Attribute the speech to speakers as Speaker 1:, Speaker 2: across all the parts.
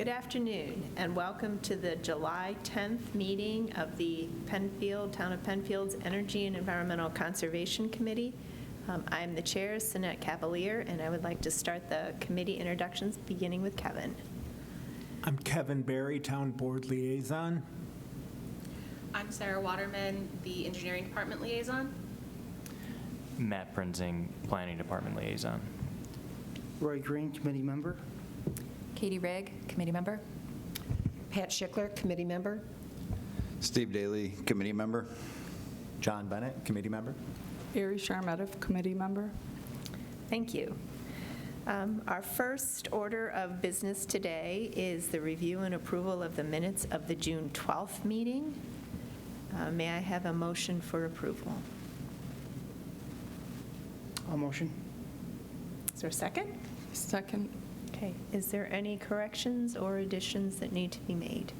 Speaker 1: Good afternoon, and welcome to the July 10th meeting of the Town of Penfield's Energy and Environmental Conservation Committee. I am the chair, Cynette Cavaliere, and I would like to start the committee introductions, beginning with Kevin.
Speaker 2: I'm Kevin Berry, Town Board Liaison.
Speaker 3: I'm Sarah Waterman, the Engineering Department Liaison.
Speaker 4: Matt Prinzing, Planning Department Liaison.
Speaker 5: Rygg, Committee Member.
Speaker 6: Katie Rygg, Committee Member.
Speaker 7: Pat Schichler, Committee Member.
Speaker 8: Steve Daly, Committee Member.
Speaker 9: John Bennett, Committee Member.
Speaker 10: Cheremeteff, Committee Member.
Speaker 1: Thank you. Our first order of business today is the review and approval of the minutes of the June 12th meeting. May I have a motion for approval?
Speaker 5: I'll motion.
Speaker 1: Is there a second?
Speaker 10: Second.
Speaker 1: Okay. Is there any corrections or additions that need to be made?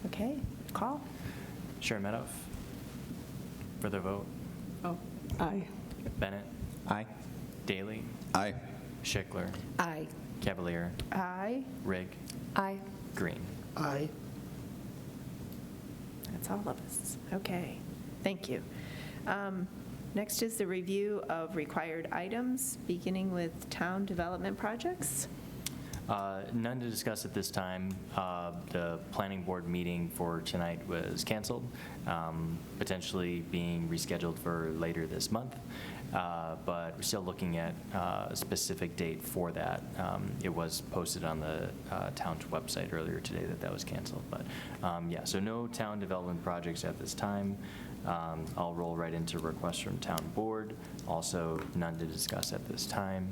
Speaker 1: Okay, call.
Speaker 4: Cheremeteff. For the vote.
Speaker 10: Oh, aye.
Speaker 4: Bennett.
Speaker 9: Aye.
Speaker 4: Daly.
Speaker 8: Aye.
Speaker 4: Schichler.
Speaker 7: Aye.
Speaker 4: Cavaliere.
Speaker 1: Aye.
Speaker 4: Rygg.
Speaker 6: Aye.
Speaker 4: Green.
Speaker 5: Aye.
Speaker 1: That's all of us. Okay, thank you. Next is the review of required items, beginning with town development projects.
Speaker 4: None to discuss at this time. The planning board meeting for tonight was canceled, potentially being rescheduled for later this month. But we're still looking at a specific date for that. It was posted on the town's website earlier today that was canceled. But yeah, so no town development projects at this time. I'll roll right into requests from town board. Also none to discuss at this time.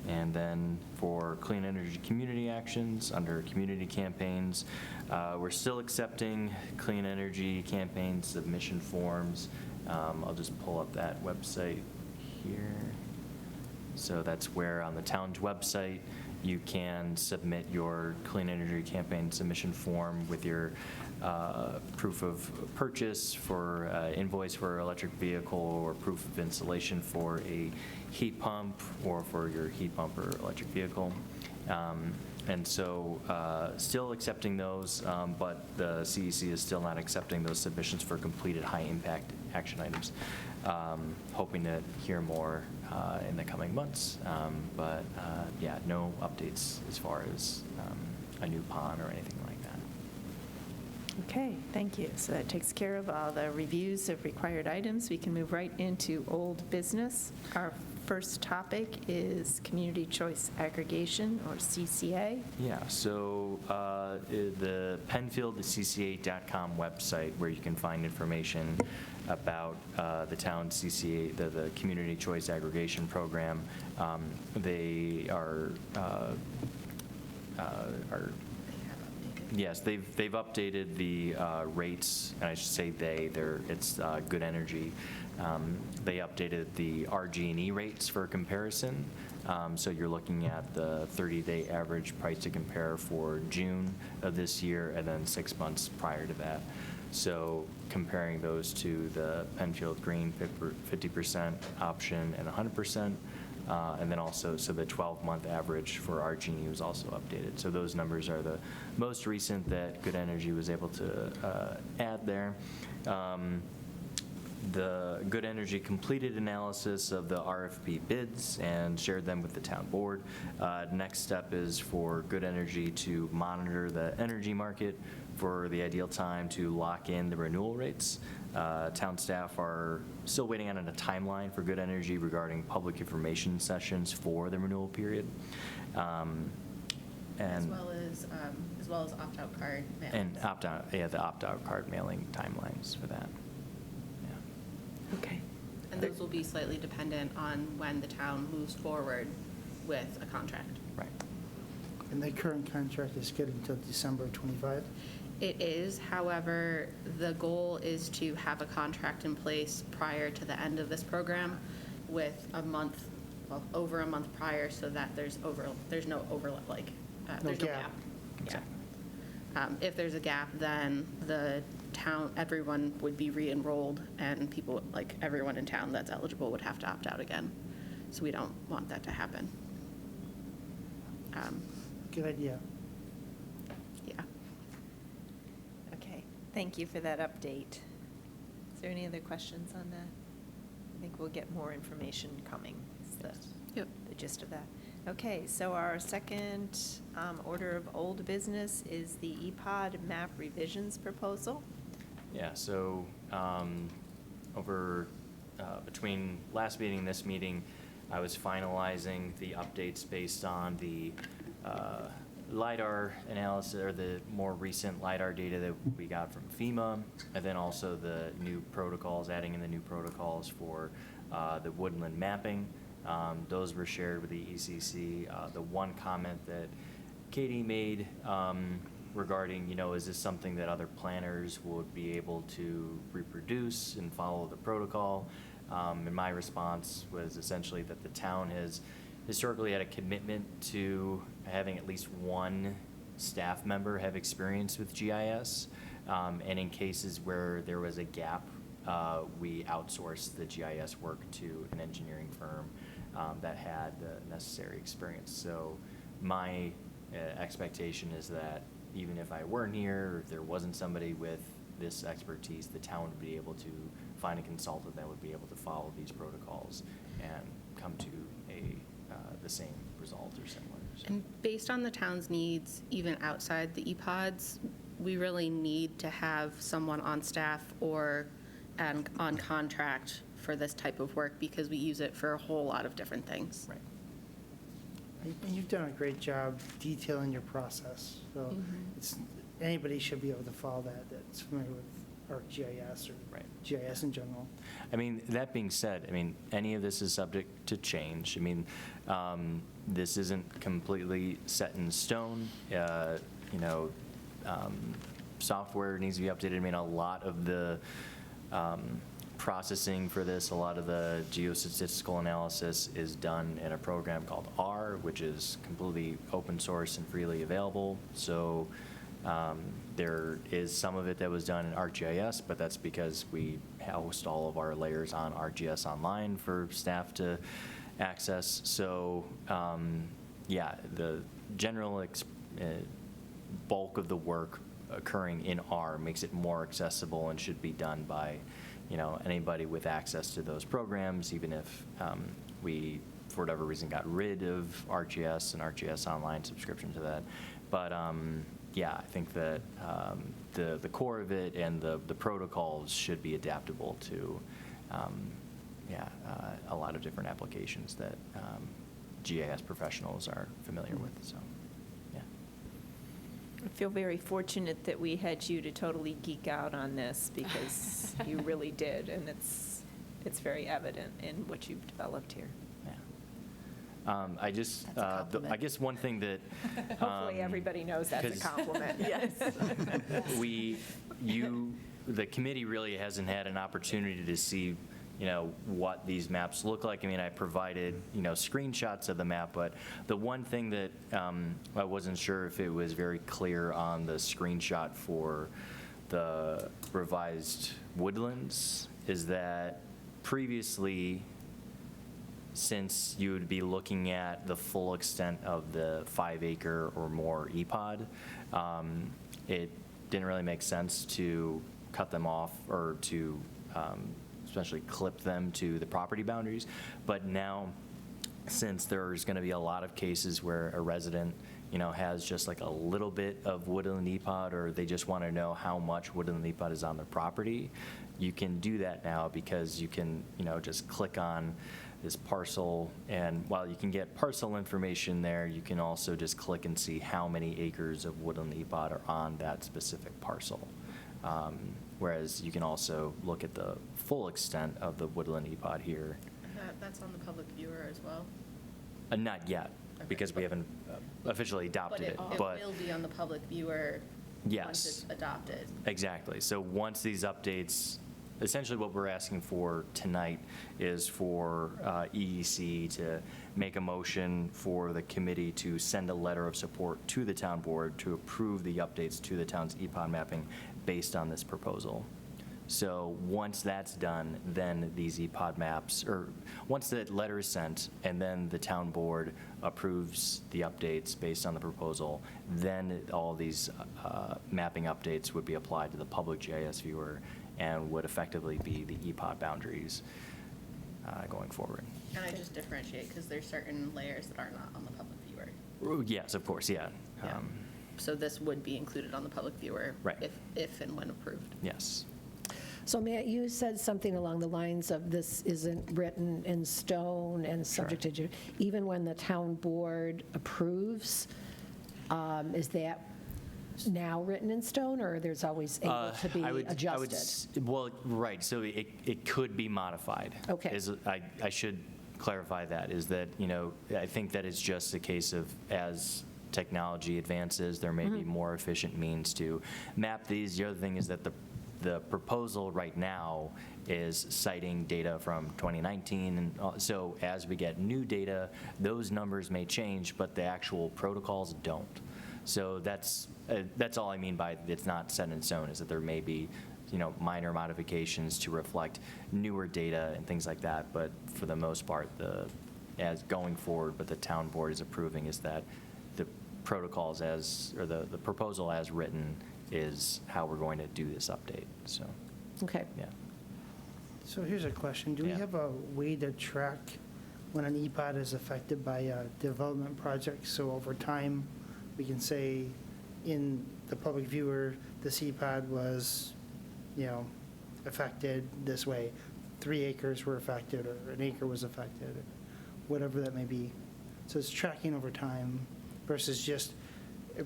Speaker 4: And then for clean energy community actions under community campaigns, we're still accepting clean energy campaign submission forms. I'll just pull up that website here. So that's where on the town's website you can submit your clean energy campaign submission form with your proof of purchase for invoice for electric vehicle or proof of installation for a heat pump or for your heat pump or electric vehicle. And so still accepting those, but the CEC is still not accepting those submissions for completed high impact action items. Hoping to hear more in the coming months, but yeah, no updates as far as a new pond or anything like that.
Speaker 1: Okay, thank you. So that takes care of all the reviews of required items. We can move right into old business. Our first topic is community choice aggregation, or CCA.
Speaker 4: Yeah, so the Penfield, the CCA.com website, where you can find information about the town CCA, the Community Choice Aggregation Program. They are yes, they've updated the rates, and I should say it's Good Energy. They updated the RG&E rates for comparison. So you're looking at the 30-day average price to compare for June of this year and then 6 months prior to that. So comparing those to the Penfield Green 50% option and 100%. And then also, so the 12-month average for RG&E was also updated. So those numbers are the most recent that Good Energy was able to add there. The Good Energy completed analysis of the RFP bids and shared them with the town board. Next step is for Good Energy to monitor the energy market for the ideal time to lock in the renewal rates. Town staff are still waiting on a timeline for Good Energy regarding public information sessions for the renewal period.
Speaker 3: As well as opt-out card mailings.
Speaker 4: And opt-out, yeah, the opt-out card mailing timelines for that.
Speaker 1: Okay.
Speaker 3: And those will be slightly dependent on when the town moves forward with a contract.
Speaker 4: Right.
Speaker 5: And the current contract is good until December 25?
Speaker 3: It is, however, the goal is to have a contract in place prior to the end of this program with over a month prior, so that there's no overlap, there's no gap.
Speaker 4: Exactly.
Speaker 3: Yeah. If there's a gap, then the town, everyone would be re-enrolled, and people, everyone in town that's eligible would have to opt out again. So we don't want that to happen.
Speaker 5: Good idea.
Speaker 3: Yeah.
Speaker 1: Okay, thank you for that update. Is there any other questions on that? I think we'll get more information coming, is
Speaker 3: Yep.
Speaker 1: the gist of that. Okay, so our second order of old business is the EPOD map revisions proposal.
Speaker 4: Yeah, so between last meeting and this meeting, I was finalizing the updates based on the LiDAR analysis, or the more recent LiDAR data that we got from FEMA, and then also the new protocols, adding in the new protocols for the woodland mapping. Those were shared with the ECC. The one comment that Katie made regarding, is this something that other planners would be able to reproduce and follow the protocol? And my response was essentially that the town has historically had a commitment to having at least one staff member have experience with GIS. And in cases where there was a gap, we outsourced the GIS work to an engineering firm that had the necessary experience. So my expectation is that even if I weren't here, or if there wasn't somebody with this expertise, the town would be able to find a consultant that would be able to follow these protocols and come to the same result or similar. So.
Speaker 3: And based on the town's needs, even outside the EPODs, we really need to have someone on staff or on contract for this type of work because we use it for a whole lot of different things.
Speaker 4: Right.
Speaker 5: And you've done a great job detailing your process. So anybody should be able to follow that's familiar with ArcGIS or
Speaker 4: Right.
Speaker 5: GIS in general.
Speaker 4: I mean, that being said, any of this is subject to change. This isn't completely set in stone. Software needs to be updated. A lot of the processing for this, a lot of the geostatistical analysis is done in a program called R, which is completely open source and freely available. So there is some of it that was done in ArcGIS, but that's because we host all of our layers on ArcGIS Online for staff to access. So the general bulk of the work occurring in R makes it more accessible and should be done by anybody with access to those programs, even if we, for whatever reason, got rid of ArcGIS and ArcGIS Online subscription to that. But I think that the core of it and the protocols should be adaptable to a lot of different applications that GIS professionals are familiar with. So, yeah.
Speaker 1: I feel very fortunate that we had you to totally geek out on this because you really did, and it's very evident in what you've developed here.
Speaker 4: I guess one thing that
Speaker 1: Hopefully everybody knows that's a compliment.
Speaker 6: Yes.
Speaker 4: The committee really hasn't had an opportunity to see what these maps look like. I provided screenshots of the map, but the one thing that I wasn't sure if it was very clear on the screenshot for the revised woodlands is that previously, since you would be looking at the full extent of the 5-acre or more EPOD, it didn't really make sense to cut them off or to especially clip them to the property boundaries. But now, since there's going to be a lot of cases where a resident has just like a little bit of woodland EPOD, or they just want to know how much woodland EPOD is on their property, you can do that now because you can just click on this parcel, and while you can get parcel information there, you can also just click and see how many acres of woodland EPOD are on that specific parcel. Whereas you can also look at the full extent of the woodland EPOD here.
Speaker 3: That's on the public viewer as well?
Speaker 4: Not yet, because we haven't officially adopted it.
Speaker 3: But it will be on the public viewer once it's adopted.
Speaker 4: Exactly. So once these updates, essentially what we're asking for tonight is for EEC to make a motion for the committee to send a letter of support to the town board to approve the updates to the town's EPOD mapping based on this proposal. So once that's done, then these EPOD maps, or once that letter is sent, and then the town board approves the updates based on the proposal, then all these mapping updates would be applied to the public GIS viewer and would effectively be the EPOD boundaries going forward.
Speaker 3: And I just differentiate because there's certain layers that are not on the public viewer.
Speaker 4: Yes, of course, yeah.
Speaker 3: Yeah. So this would be included on the public viewer.
Speaker 4: Right.
Speaker 3: If and when approved.
Speaker 4: Yes.
Speaker 7: So Matt, you said something along the lines of this isn't written in stone and subject to, even when the town board approves, is that now written in stone, or there's always able to be adjusted?
Speaker 4: Well, right, so it could be modified.
Speaker 7: Okay.
Speaker 4: I should clarify that, is that, I think that it's just a case of as technology advances, there may be more efficient means to map these. The other thing is that the proposal right now is citing data from 2019, and so as we get new data, those numbers may change, but the actual protocols don't. So that's all I mean by it's not set in stone, is that there may be minor modifications to reflect newer data and things like that, but for the most part, as going forward, what the town board is approving is that the protocols the proposal as written is how we're going to do this update, so.
Speaker 7: Okay.
Speaker 4: Yeah.
Speaker 5: So here's a question. Do we
Speaker 4: Yeah.
Speaker 5: have a way to track when an EPOD is affected by a development project? So over time, we can say in the public viewer, this EPOD was, affected this way. 3 acres were affected, or an acre was affected, or whatever that may be. So it's tracking over time versus just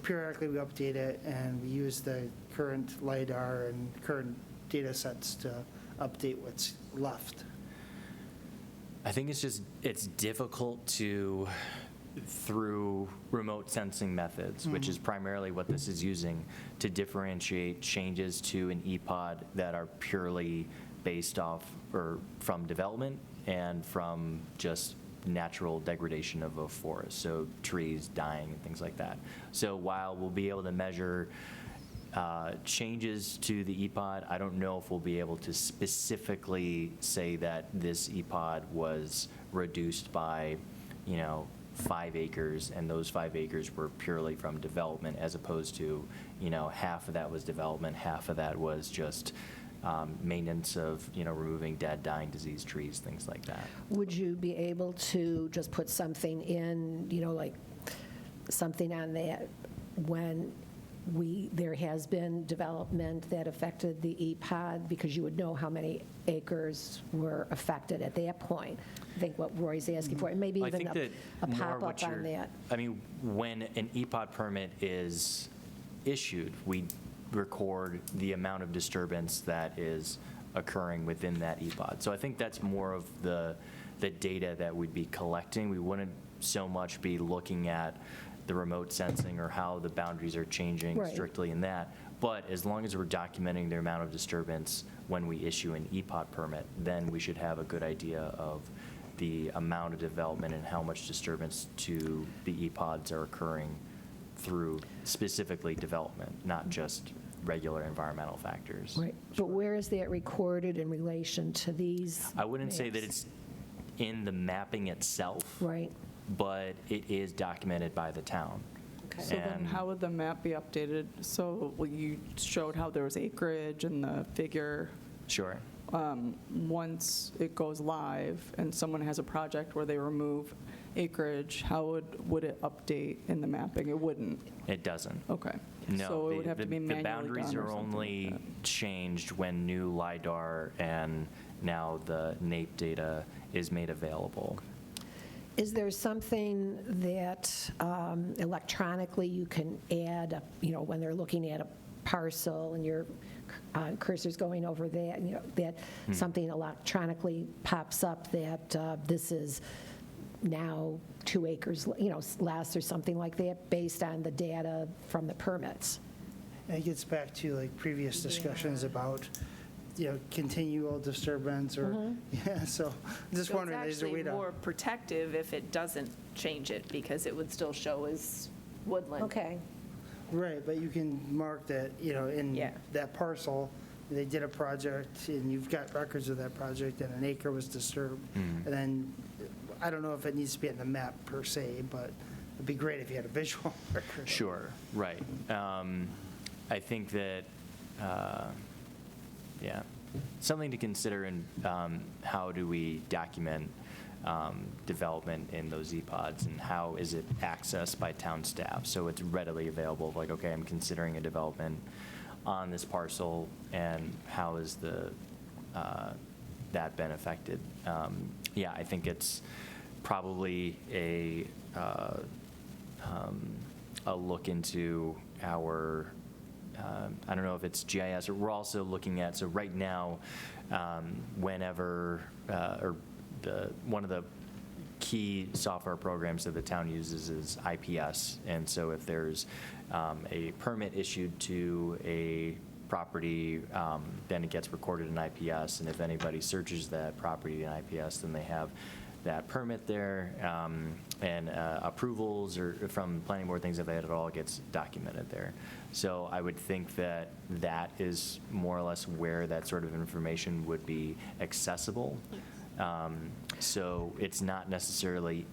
Speaker 5: periodically we update it and we use the current LiDAR and current data sets to update what's left.
Speaker 4: I think it's difficult to, through remote sensing methods, which is primarily what this is using, to differentiate changes to an EPOD that are purely based off or from development and from just natural degradation of a forest, so trees dying and things like that. So while we'll be able to measure changes to the EPOD, I don't know if we'll be able to specifically say that this EPOD was reduced by, 5 acres, and those 5 acres were purely from development, as opposed to, half of that was development, half of that was just maintenance of, removing dead, dying, diseased trees, things like that.
Speaker 7: Would you be able to just put something in, like something on that when there has been development that affected the EPOD, because you would know how many acres were affected at that point? I think what Roy's asking for, and maybe
Speaker 4: I
Speaker 7: even
Speaker 4: think that
Speaker 7: a
Speaker 4: more
Speaker 7: pop-up
Speaker 4: what
Speaker 7: on
Speaker 4: you're-
Speaker 7: that.
Speaker 4: I mean, when an EPOD permit is issued, we record the amount of disturbance that is occurring within that EPOD. So I think that's more of the data that we'd be collecting. We wouldn't so much be looking at the remote sensing or how the boundaries are changing
Speaker 7: Right.
Speaker 4: strictly in that. But as long as we're documenting the amount of disturbance when we issue an EPOD permit, then we should have a good idea of the amount of development and how much disturbance to the EPODs are occurring through specifically development, not just regular environmental factors.
Speaker 7: Right, but where is that recorded in relation to these?
Speaker 4: I wouldn't say that
Speaker 7: maps?
Speaker 4: it's in the mapping itself,
Speaker 7: Right,
Speaker 4: but it is documented by the town.
Speaker 7: okay.
Speaker 10: So then
Speaker 4: And-
Speaker 10: how would the map be updated? So you showed how there was acreage in the figure.
Speaker 4: Sure.
Speaker 10: Once it goes live and someone has a project where they remove acreage, how would it update in the mapping? It wouldn't.
Speaker 4: It doesn't.
Speaker 10: Okay.
Speaker 4: No,
Speaker 10: So it would have to be manually
Speaker 4: the boundaries
Speaker 10: done or
Speaker 4: are
Speaker 10: something like
Speaker 4: only
Speaker 10: that.
Speaker 4: changed when new LiDAR and now the NAPE data is made available.
Speaker 7: Is there something that electronically you can add, when they're looking at a parcel and your cursor's going over that, that something electronically pops up that this is now 2 acres, less or something like that, based on the data from the permits?
Speaker 5: And it gets back to like previous discussions about, continual disturbance or, so I'm just wondering, is there a way
Speaker 1: It's actually more
Speaker 5: to?
Speaker 1: protective if it doesn't change it, because it would still show as woodland.
Speaker 7: Okay,
Speaker 5: Right, but you can mark that, in
Speaker 1: Yeah.
Speaker 5: that parcel, they did a project, and you've got records of that project, and an acre was disturbed.
Speaker 4: Mhm.
Speaker 5: And then, I don't know if it needs to be on the map per se, but it'd be great if you had a visual record.
Speaker 4: Sure, right. I think that, yeah, something to consider in how do we document development in those EPODs, and how is it accessed by town staff? So it's readily available, like, okay, I'm considering a development on this parcel, and how is that been affected? Yeah, I think it's probably a look into our, I don't know if it's GIS, or we're also looking at, so right now, whenever, or one of the key software programs that the town uses is IPS. And so if there's a permit issued to a property, then it gets recorded in IPS. And if anybody searches that property in IPS, then they have that permit there, and approvals or from planning board, things like that, it all gets documented there. So I would think that that is more or less where that sort of information would be accessible. So it's not necessarily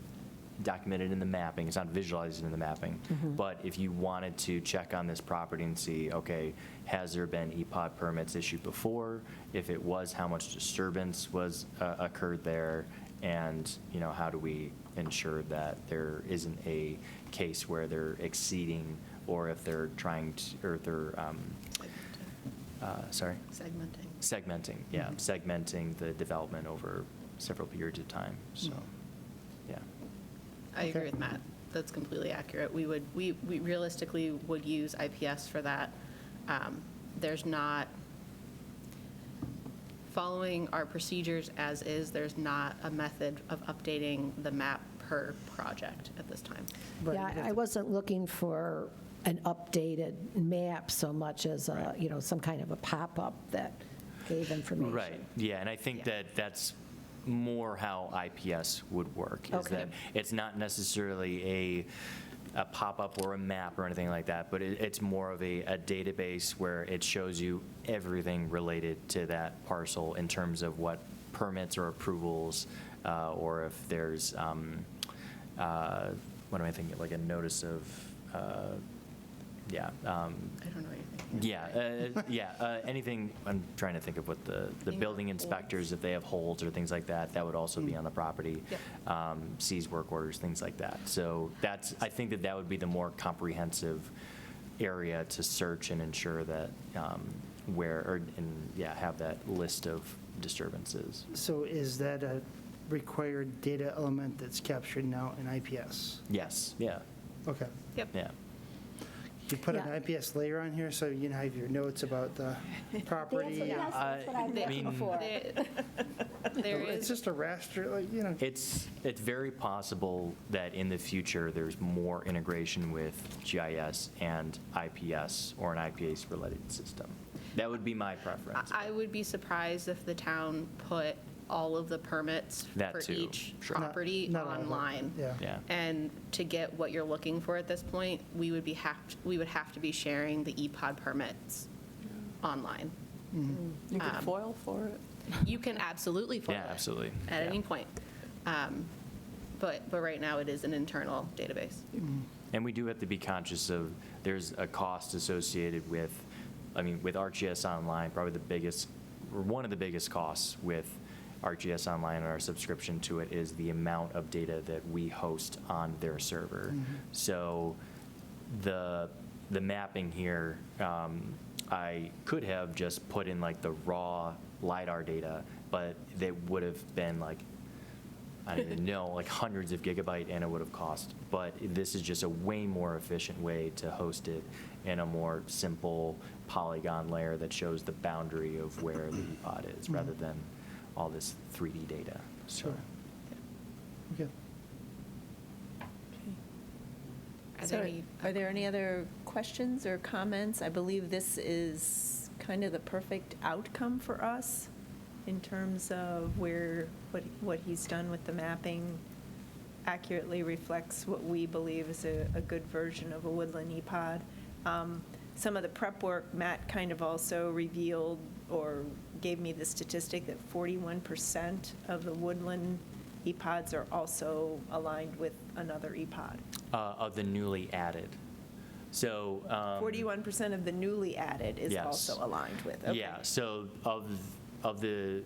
Speaker 4: documented in the mapping, it's not visualized in the mapping, but if you wanted to check on this property and see, okay, has there been EPOD permits issued before? If it was, how much disturbance was occurred there? And, you know, how do we ensure that there isn't a case where they're exceeding, or if they're trying to, or if they're, sorry? Segmenting, yeah, segmenting the development over several periods of time, so, yeah.
Speaker 3: I agree with Matt. That's completely accurate. We realistically would use IPS for that. There's not, following our procedures as is, there's not a method of updating the map per project at this time.
Speaker 5: But
Speaker 7: Yeah,
Speaker 5: you have
Speaker 7: I
Speaker 5: to-
Speaker 7: wasn't looking for an updated map so much as a, you know, some kind of a pop-up that gave information.
Speaker 4: Right, yeah, and I think
Speaker 3: Yeah.
Speaker 4: that that's more how IPS would work, is
Speaker 7: Okay.
Speaker 4: that it's not necessarily a pop-up or a map or anything like that, but it's more of a database where it shows you everything related to that parcel in terms of what permits or approvals, or if there's, what am I thinking, like a notice of, yeah.
Speaker 3: I don't know what you're thinking.
Speaker 4: Yeah, anything, I'm trying to think of what the building inspectors, if they have holds or things like that, that would also be on the property.
Speaker 3: Yep.
Speaker 4: Seize work orders, things like that. So that's, I think that would be the more comprehensive area to search and ensure that have that list of disturbances.
Speaker 5: So is that a required data element that's captured now in IPS?
Speaker 4: Yes, yeah,
Speaker 5: Okay.
Speaker 3: Yep.
Speaker 4: yeah.
Speaker 5: You put an
Speaker 7: Yeah.
Speaker 5: IPS layer on here, so you know, have your notes about the property.
Speaker 7: That's what I'm
Speaker 4: I
Speaker 7: looking
Speaker 4: mean-
Speaker 7: for.
Speaker 3: There
Speaker 5: It's
Speaker 3: is,
Speaker 5: just a raster, like, you know.
Speaker 4: It's very possible that in the future, there's more integration with GIS and IPS, or an IPS-related system. That would be my preference.
Speaker 3: I would be surprised if the town put all of the permits
Speaker 4: That
Speaker 3: for
Speaker 4: too,
Speaker 3: each
Speaker 4: sure.
Speaker 3: property
Speaker 5: Not all of them,
Speaker 3: online.
Speaker 5: Yeah.
Speaker 4: Yeah.
Speaker 3: And to get what you're looking for at this point, we would have to be sharing the EPOD permits online.
Speaker 10: You could foil for it.
Speaker 3: You can absolutely foil
Speaker 4: Yeah,
Speaker 3: it
Speaker 4: absolutely.
Speaker 3: at
Speaker 4: Yeah.
Speaker 3: any point. But right now, it is an internal database.
Speaker 4: And we do have to be conscious of, there's a cost associated with, I mean, with ArcGIS Online, probably the biggest, or one of the biggest costs with ArcGIS Online and our subscription to it is the amount of data that we host on their server. So the mapping here, I could have just put in like the raw LiDAR data, but they would have been like, I don't even know, like hundreds of gigabyte, and it would have cost. But this is just a way more efficient way to host it in a more simple polygon layer that shows the boundary of where the EPOD is, rather than all this 3D data. So,
Speaker 5: Sure. Okay.
Speaker 1: Are there any other questions or comments? I believe this is kind of the perfect outcome for us in terms of what he's done with the mapping accurately reflects what we believe is a good version of a woodland EPOD. some of the prep work, Matt kind of also revealed or gave me the statistic that 41% of the woodland EPODs are also aligned with another EPOD.
Speaker 4: Of the newly added. So.
Speaker 1: 41% of the newly added is
Speaker 4: Yes.
Speaker 1: also aligned with, okay.
Speaker 4: Yeah, so of the,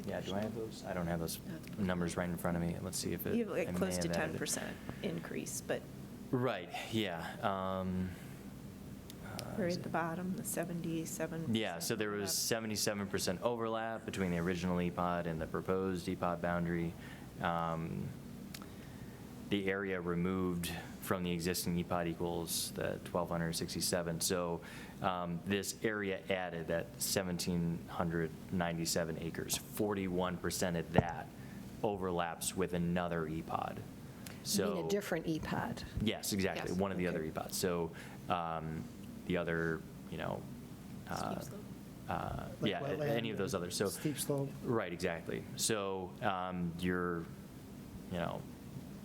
Speaker 4: yeah, do I have those? I don't have those numbers right in front of me. Let's see if it.
Speaker 1: You have like
Speaker 4: I may
Speaker 1: close to
Speaker 4: have added it.
Speaker 1: 10% increase, but
Speaker 4: Right, yeah.
Speaker 1: we're at the bottom, the 77%.
Speaker 4: Yeah, so there was 77% overlap between the original EPOD and the proposed EPOD boundary. The area removed from the existing EPOD equals the 1,267. So this area added at 1,797 acres. 41% of that overlaps with another EPOD. So
Speaker 7: You mean a different EPOD?
Speaker 4: Yes, exactly,
Speaker 3: Yes.
Speaker 4: one of the other
Speaker 7: Okay.
Speaker 4: EPODs. So the other,
Speaker 5: Like
Speaker 4: yeah,
Speaker 5: wetland
Speaker 4: any of those others. So
Speaker 5: Steep slope.
Speaker 4: right, exactly. So you're,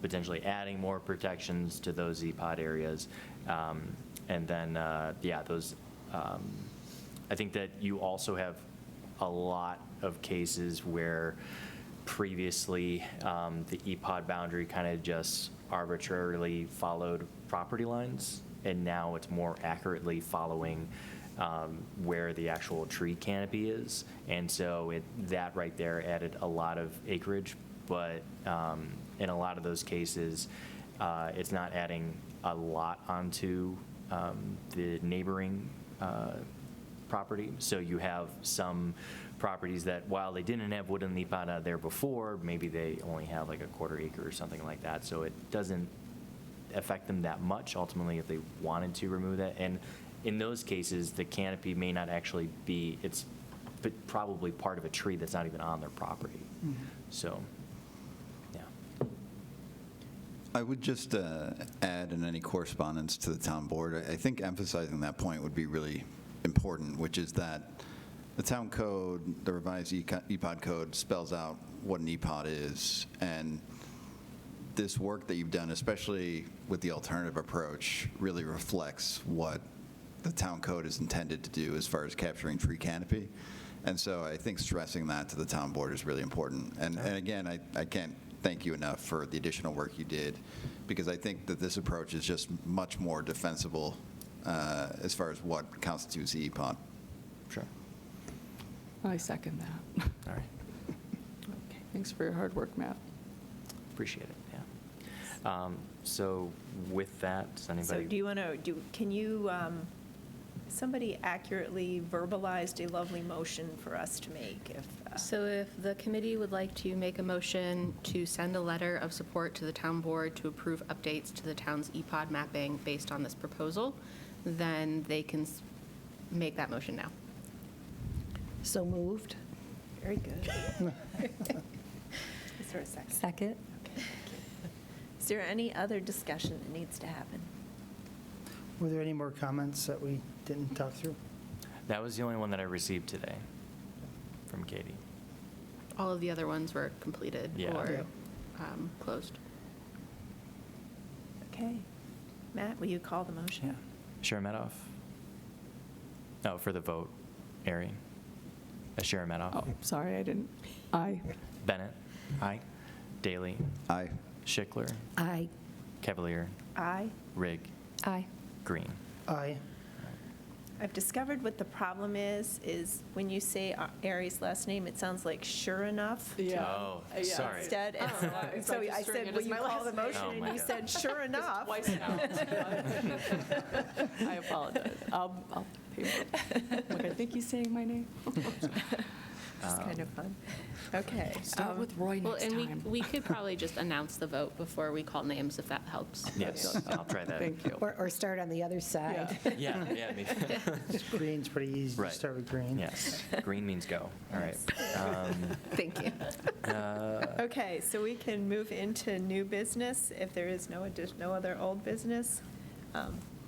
Speaker 4: potentially adding more protections to those EPOD areas. And then, yeah, those, I think that you also have a lot of cases where previously the EPOD boundary kind of just arbitrarily followed property lines, and now it's more accurately following where the actual tree canopy is. And so that right there added a lot of acreage, but in a lot of those cases, it's not adding a lot onto the neighboring property. So you have some properties that, while they didn't have woodland EPOD out there before, maybe they only have like a quarter acre or something like that. So it doesn't affect them that much ultimately if they wanted to remove that. And in those cases, the canopy may not actually be, it's probably part of a tree that's not even on their property. So, yeah.
Speaker 8: I would just add in any correspondence to the town board, I think emphasizing that point would be really important, which is that the town code, the revised EPOD code, spells out what an EPOD is. And this work that you've done, especially with the alternative approach, really reflects what the town code is intended to do as far as capturing tree canopy. And so I think stressing that to the town board is really important. And again, I can't thank you enough for the additional work you did, because I think that this approach is just much more defensible as far as what constitutes the EPOD.
Speaker 4: Sure.
Speaker 10: I second that.
Speaker 4: All right.
Speaker 10: Okay. Thanks for your hard work, Matt.
Speaker 4: Appreciate it, yeah. So with that, does anybody?
Speaker 1: So do you want to, can you, somebody accurately verbalized a lovely motion for us to make if.
Speaker 3: So if the committee would like to make a motion to send a letter of support to the town board to approve updates to the town's EPOD mapping based on this proposal, then they can make that motion now.
Speaker 7: So moved?
Speaker 1: Very good. Is there a second?
Speaker 6: Second.
Speaker 1: Okay, thank you. Is there any other discussion that needs to happen?
Speaker 5: Were there any more comments that we didn't talk through?
Speaker 4: That was the only one that I received today from Katie.
Speaker 3: All of the other ones were completed
Speaker 4: Yeah.
Speaker 3: or closed.
Speaker 1: Okay. Matt, will you call the motion?
Speaker 4: Cheremeteff? No, for the vote, Ari. Cheremeteff.
Speaker 10: Oh, sorry, I didn't. Aye.
Speaker 4: Bennett? Aye. Daly?
Speaker 8: Aye.
Speaker 4: Schichler?
Speaker 7: Aye.
Speaker 4: Cavaliere?
Speaker 1: Aye.
Speaker 4: Rygg?
Speaker 6: Aye.
Speaker 4: Green?
Speaker 5: Aye.
Speaker 1: I've discovered what the problem is when you say Ari's last name, it sounds like sure enough.
Speaker 4: Oh, sorry.
Speaker 1: Instead, so I said, will you call the motion?
Speaker 4: Oh, my
Speaker 1: And you
Speaker 4: God.
Speaker 1: said, sure enough.
Speaker 10: Twice now. I apologize. I'll pay for it. Look, I think he's saying my name.
Speaker 1: It's kind of fun. Okay.
Speaker 10: Start with Roy
Speaker 3: Well,
Speaker 10: next
Speaker 3: and
Speaker 10: time.
Speaker 3: we could probably just announce the vote before we call names, if that helps.
Speaker 4: Yes, I'll try that.
Speaker 10: Thank you.
Speaker 7: Or start on the other side.
Speaker 4: Yeah, maybe.
Speaker 5: Green's pretty easy.
Speaker 4: Right.
Speaker 5: Just start with green.
Speaker 4: Yes, green means go. All right.
Speaker 3: Thank you.
Speaker 1: Okay, so we can move into new business if there is no other old business.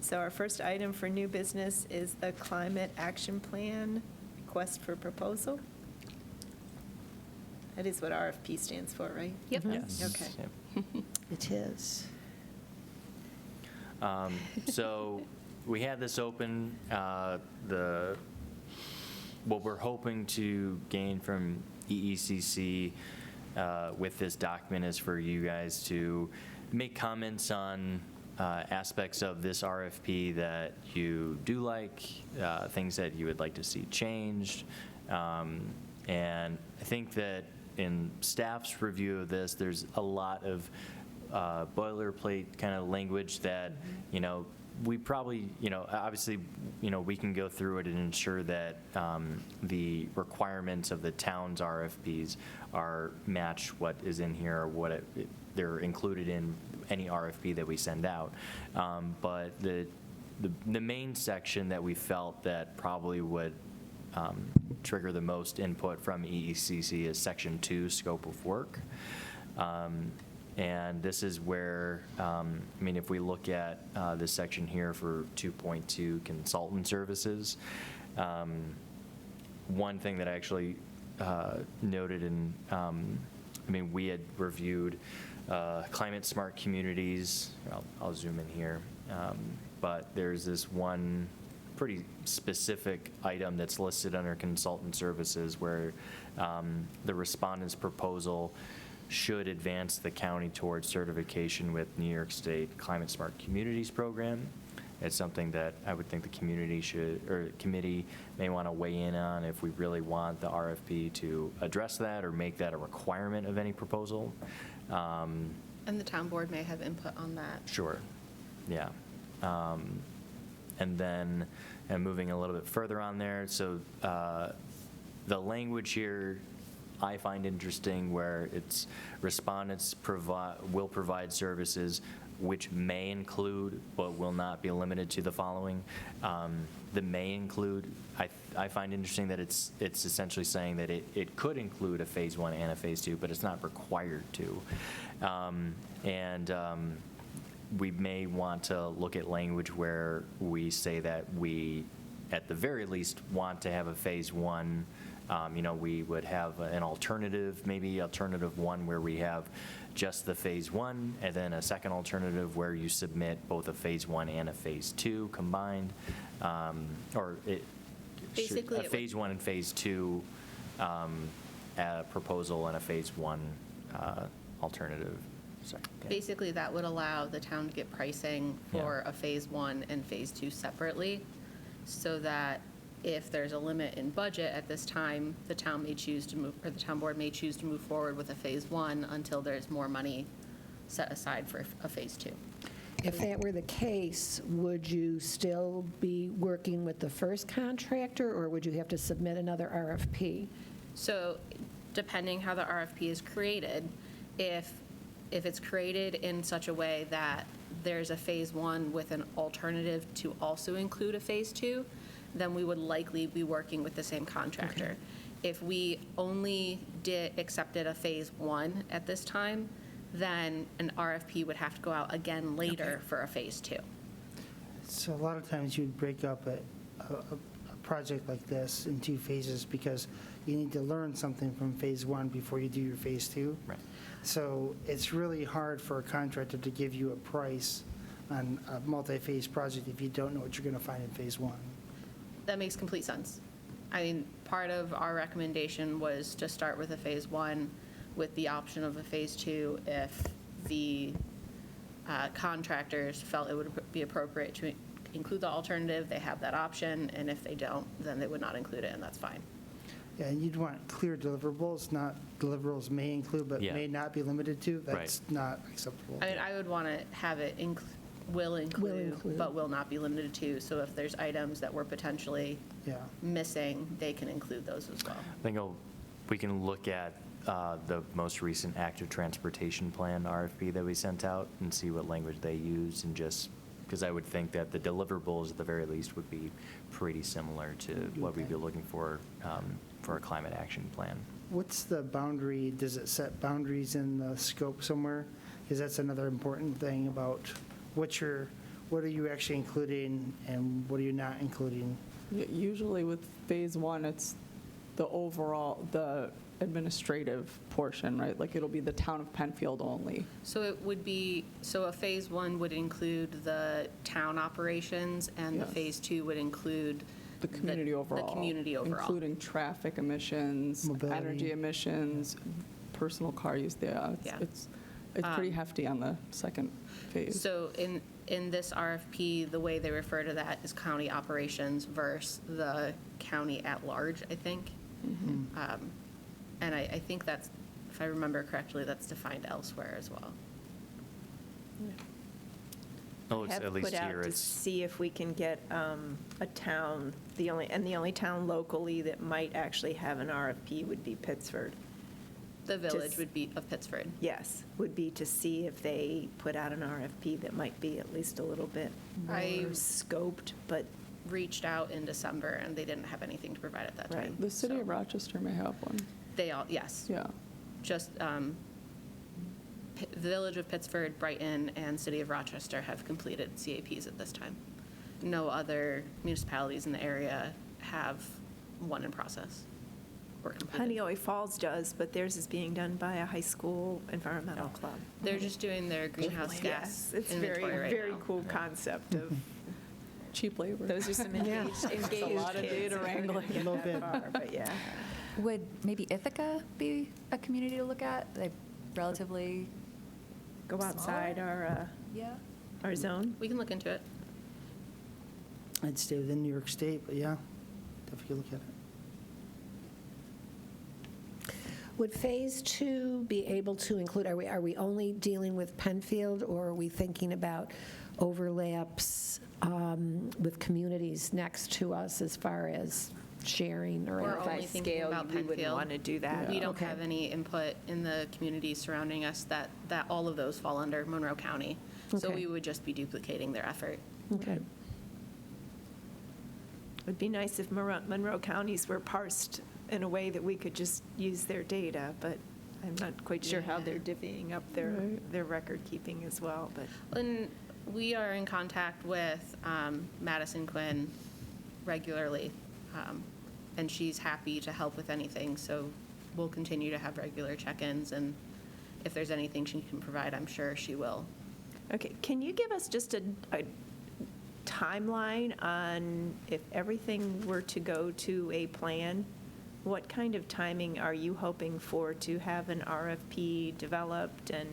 Speaker 1: So our first item for new business is the Climate Action Plan request for proposal. That is what RFP stands for, right?
Speaker 3: Yep.
Speaker 4: Yes.
Speaker 1: Okay.
Speaker 4: Yep.
Speaker 7: It is.
Speaker 4: So we had this open. What we're hoping to gain from EECC with this document is for you guys to make comments on aspects of this RFP that you do like, things that you would like to see changed. And I think that in staff's review of this, there's a lot of boilerplate kind of language that, we probably, obviously, we can go through it and ensure that the requirements of the town's RFPs are match what is in here, or what they're included in any RFP that we send out. But the main section that we felt that probably would trigger the most input from EECC is Section 2, Scope of Work. And this is where, if we look at this section here for 2.2 consultant services, one thing that I actually noted in, we had reviewed climate smart communities. I'll zoom in here. But there's this one pretty specific item that's listed under consultant services where the respondent's proposal should advance the county towards certification with New York State Climate Smart Communities Program. It's something that I would think the committee may want to weigh in on if we really want the RFP to address that or make that a requirement of any proposal.
Speaker 3: And the town board may have input on that.
Speaker 4: Sure, yeah. And then moving a little bit further on there, so the language here I find interesting where it's respondents will provide services which may include but will not be limited to the following. The may include, I find interesting that it's essentially saying that it could include a phase 1 and a phase 2, but it's not required to. We may want to look at language where we say that we, at the very least, want to have a phase 1. We would have an alternative, maybe alternative 1 where we have just the phase 1, and then a second alternative where you submit both a phase 1 and a phase 2 combined,
Speaker 3: Basically,
Speaker 4: a phase 1 and phase 2 proposal and a phase 1 alternative. Sorry. Yeah.
Speaker 3: Basically, that would allow the town to get pricing for a phase 1 and phase 2 separately, so that if there's a limit in budget at this time, the town may choose to move, or the town board may choose to move forward with a phase 1 until there's more money set aside for a phase 2.
Speaker 7: If that were the case, would you still be working with the first contractor, or would you have to submit another RFP?
Speaker 3: So depending how the RFP is created, if it's created in such a way that there's a phase 1 with an alternative to also include a phase 2, then we would likely be working with the same contractor. Okay. If we only accepted a phase 1 at this time, then an RFP would have to go out again later for a phase 2.
Speaker 5: So a lot of times you'd break up a project like this in 2 phases because you need to learn something from phase 1 before you do your phase 2.
Speaker 4: Right.
Speaker 5: So it's really hard for a contractor to give you a price on a multi-phase project if you don't know what you're going to find in phase 1.
Speaker 3: That makes complete sense. Part of our recommendation was to start with a phase 1 with the option of a phase 2 if the contractors felt it would be appropriate to include the alternative, they have that option, and if they don't, then they would not include it, and that's fine.
Speaker 5: Yeah, and you'd want clear deliverables, not deliverables may include but may not be limited to. That's not acceptable.
Speaker 3: I would want to have it will include, but will not be limited to. So if there's items that we're potentially missing, they can include those as well.
Speaker 4: I think we can look at the most recent active transportation plan RFP that we sent out and see what language they used, and just because I would think that the deliverables at the very least would be pretty similar to what we'd be looking for a climate action plan.
Speaker 5: What's the boundary? Does it set boundaries in the scope somewhere? Because that's another important thing about what are you actually including and what are you not including?
Speaker 10: Usually with phase 1, it's the overall, the administrative portion, right? Like, it'll be the Town of Penfield only.
Speaker 3: So it would be, so a phase one would include the town operations, and the
Speaker 10: Yes.
Speaker 3: phase two would include
Speaker 10: The community overall.
Speaker 3: The community overall.
Speaker 10: Including traffic emissions,
Speaker 5: Mobility.
Speaker 10: energy emissions, personal car use. Yeah,
Speaker 3: Yeah.
Speaker 10: it's pretty hefty on the second phase.
Speaker 3: So in this RFP, the way they refer to that is county operations versus the county at large, I think. And I think that's, if I remember correctly, that's defined elsewhere as well.
Speaker 4: It looks,
Speaker 1: Have
Speaker 4: at least
Speaker 1: put out
Speaker 4: here,
Speaker 1: to
Speaker 4: it's,
Speaker 1: see if we can get a town, the only town locally that might actually have an RFP would be Pittsford.
Speaker 3: The village
Speaker 1: Just-
Speaker 3: would be of Pittsford.
Speaker 1: Yes, would be to see if they put out an RFP that might be at least a little bit more
Speaker 3: I-
Speaker 1: scoped, but
Speaker 3: Reached out in December, and they didn't have anything to provide at that
Speaker 1: Right.
Speaker 3: time.
Speaker 10: The city
Speaker 3: So
Speaker 10: of Rochester may have one.
Speaker 3: They all, yes.
Speaker 10: Yeah.
Speaker 3: Just the Village of Pittsford, Brighton, and City of Rochester have completed CAPs at this time. No other municipalities in the area have one in process or completed.
Speaker 1: Honeoye Falls does, but theirs is being done by a high school environmental club.
Speaker 3: They're just doing their greenhouse gas
Speaker 1: Yes, it's very,
Speaker 3: inventory right
Speaker 1: very
Speaker 3: now.
Speaker 1: cool concept of,
Speaker 10: Cheap labor.
Speaker 1: those are some engaged
Speaker 10: A lot of
Speaker 1: kids
Speaker 10: data
Speaker 1: if we're gonna
Speaker 10: wrangling.
Speaker 1: get
Speaker 5: A little
Speaker 1: that
Speaker 5: bit.
Speaker 1: far, But yeah.
Speaker 6: Would maybe Ithaca be a community to look at? They relatively,
Speaker 1: Go outside
Speaker 6: yeah.
Speaker 1: our zone.
Speaker 3: We can look into it.
Speaker 5: I'd stay within New York State, but yeah, definitely look at it.
Speaker 7: Would Phase 2 be able to include, are we only dealing with Penfield, or are we thinking about overlaps with communities next to us as far as sharing or
Speaker 3: We're
Speaker 7: anything?
Speaker 3: only thinking
Speaker 1: Scale,
Speaker 3: about
Speaker 1: we wouldn't
Speaker 3: Penfield.
Speaker 1: want to do that.
Speaker 3: We don't
Speaker 7: Okay.
Speaker 3: have any input in the communities surrounding us that all of those fall under Monroe County. So
Speaker 7: Okay.
Speaker 3: we would just be duplicating their effort.
Speaker 7: Okay.
Speaker 1: It would be nice if Monroe counties were parsed in a way that we could just use their data, but I'm not quite sure how they're divvying up
Speaker 10: Right.
Speaker 1: their record keeping as well, but.
Speaker 3: And we are in contact with Madison Quinn regularly, and she's happy to help with anything, so we'll continue to have regular check-ins, and if there's anything she can provide, I'm sure she will.
Speaker 1: Okay, can you give us just a timeline on if everything were to go to a plan? What kind of timing are you hoping for to have an RFP developed and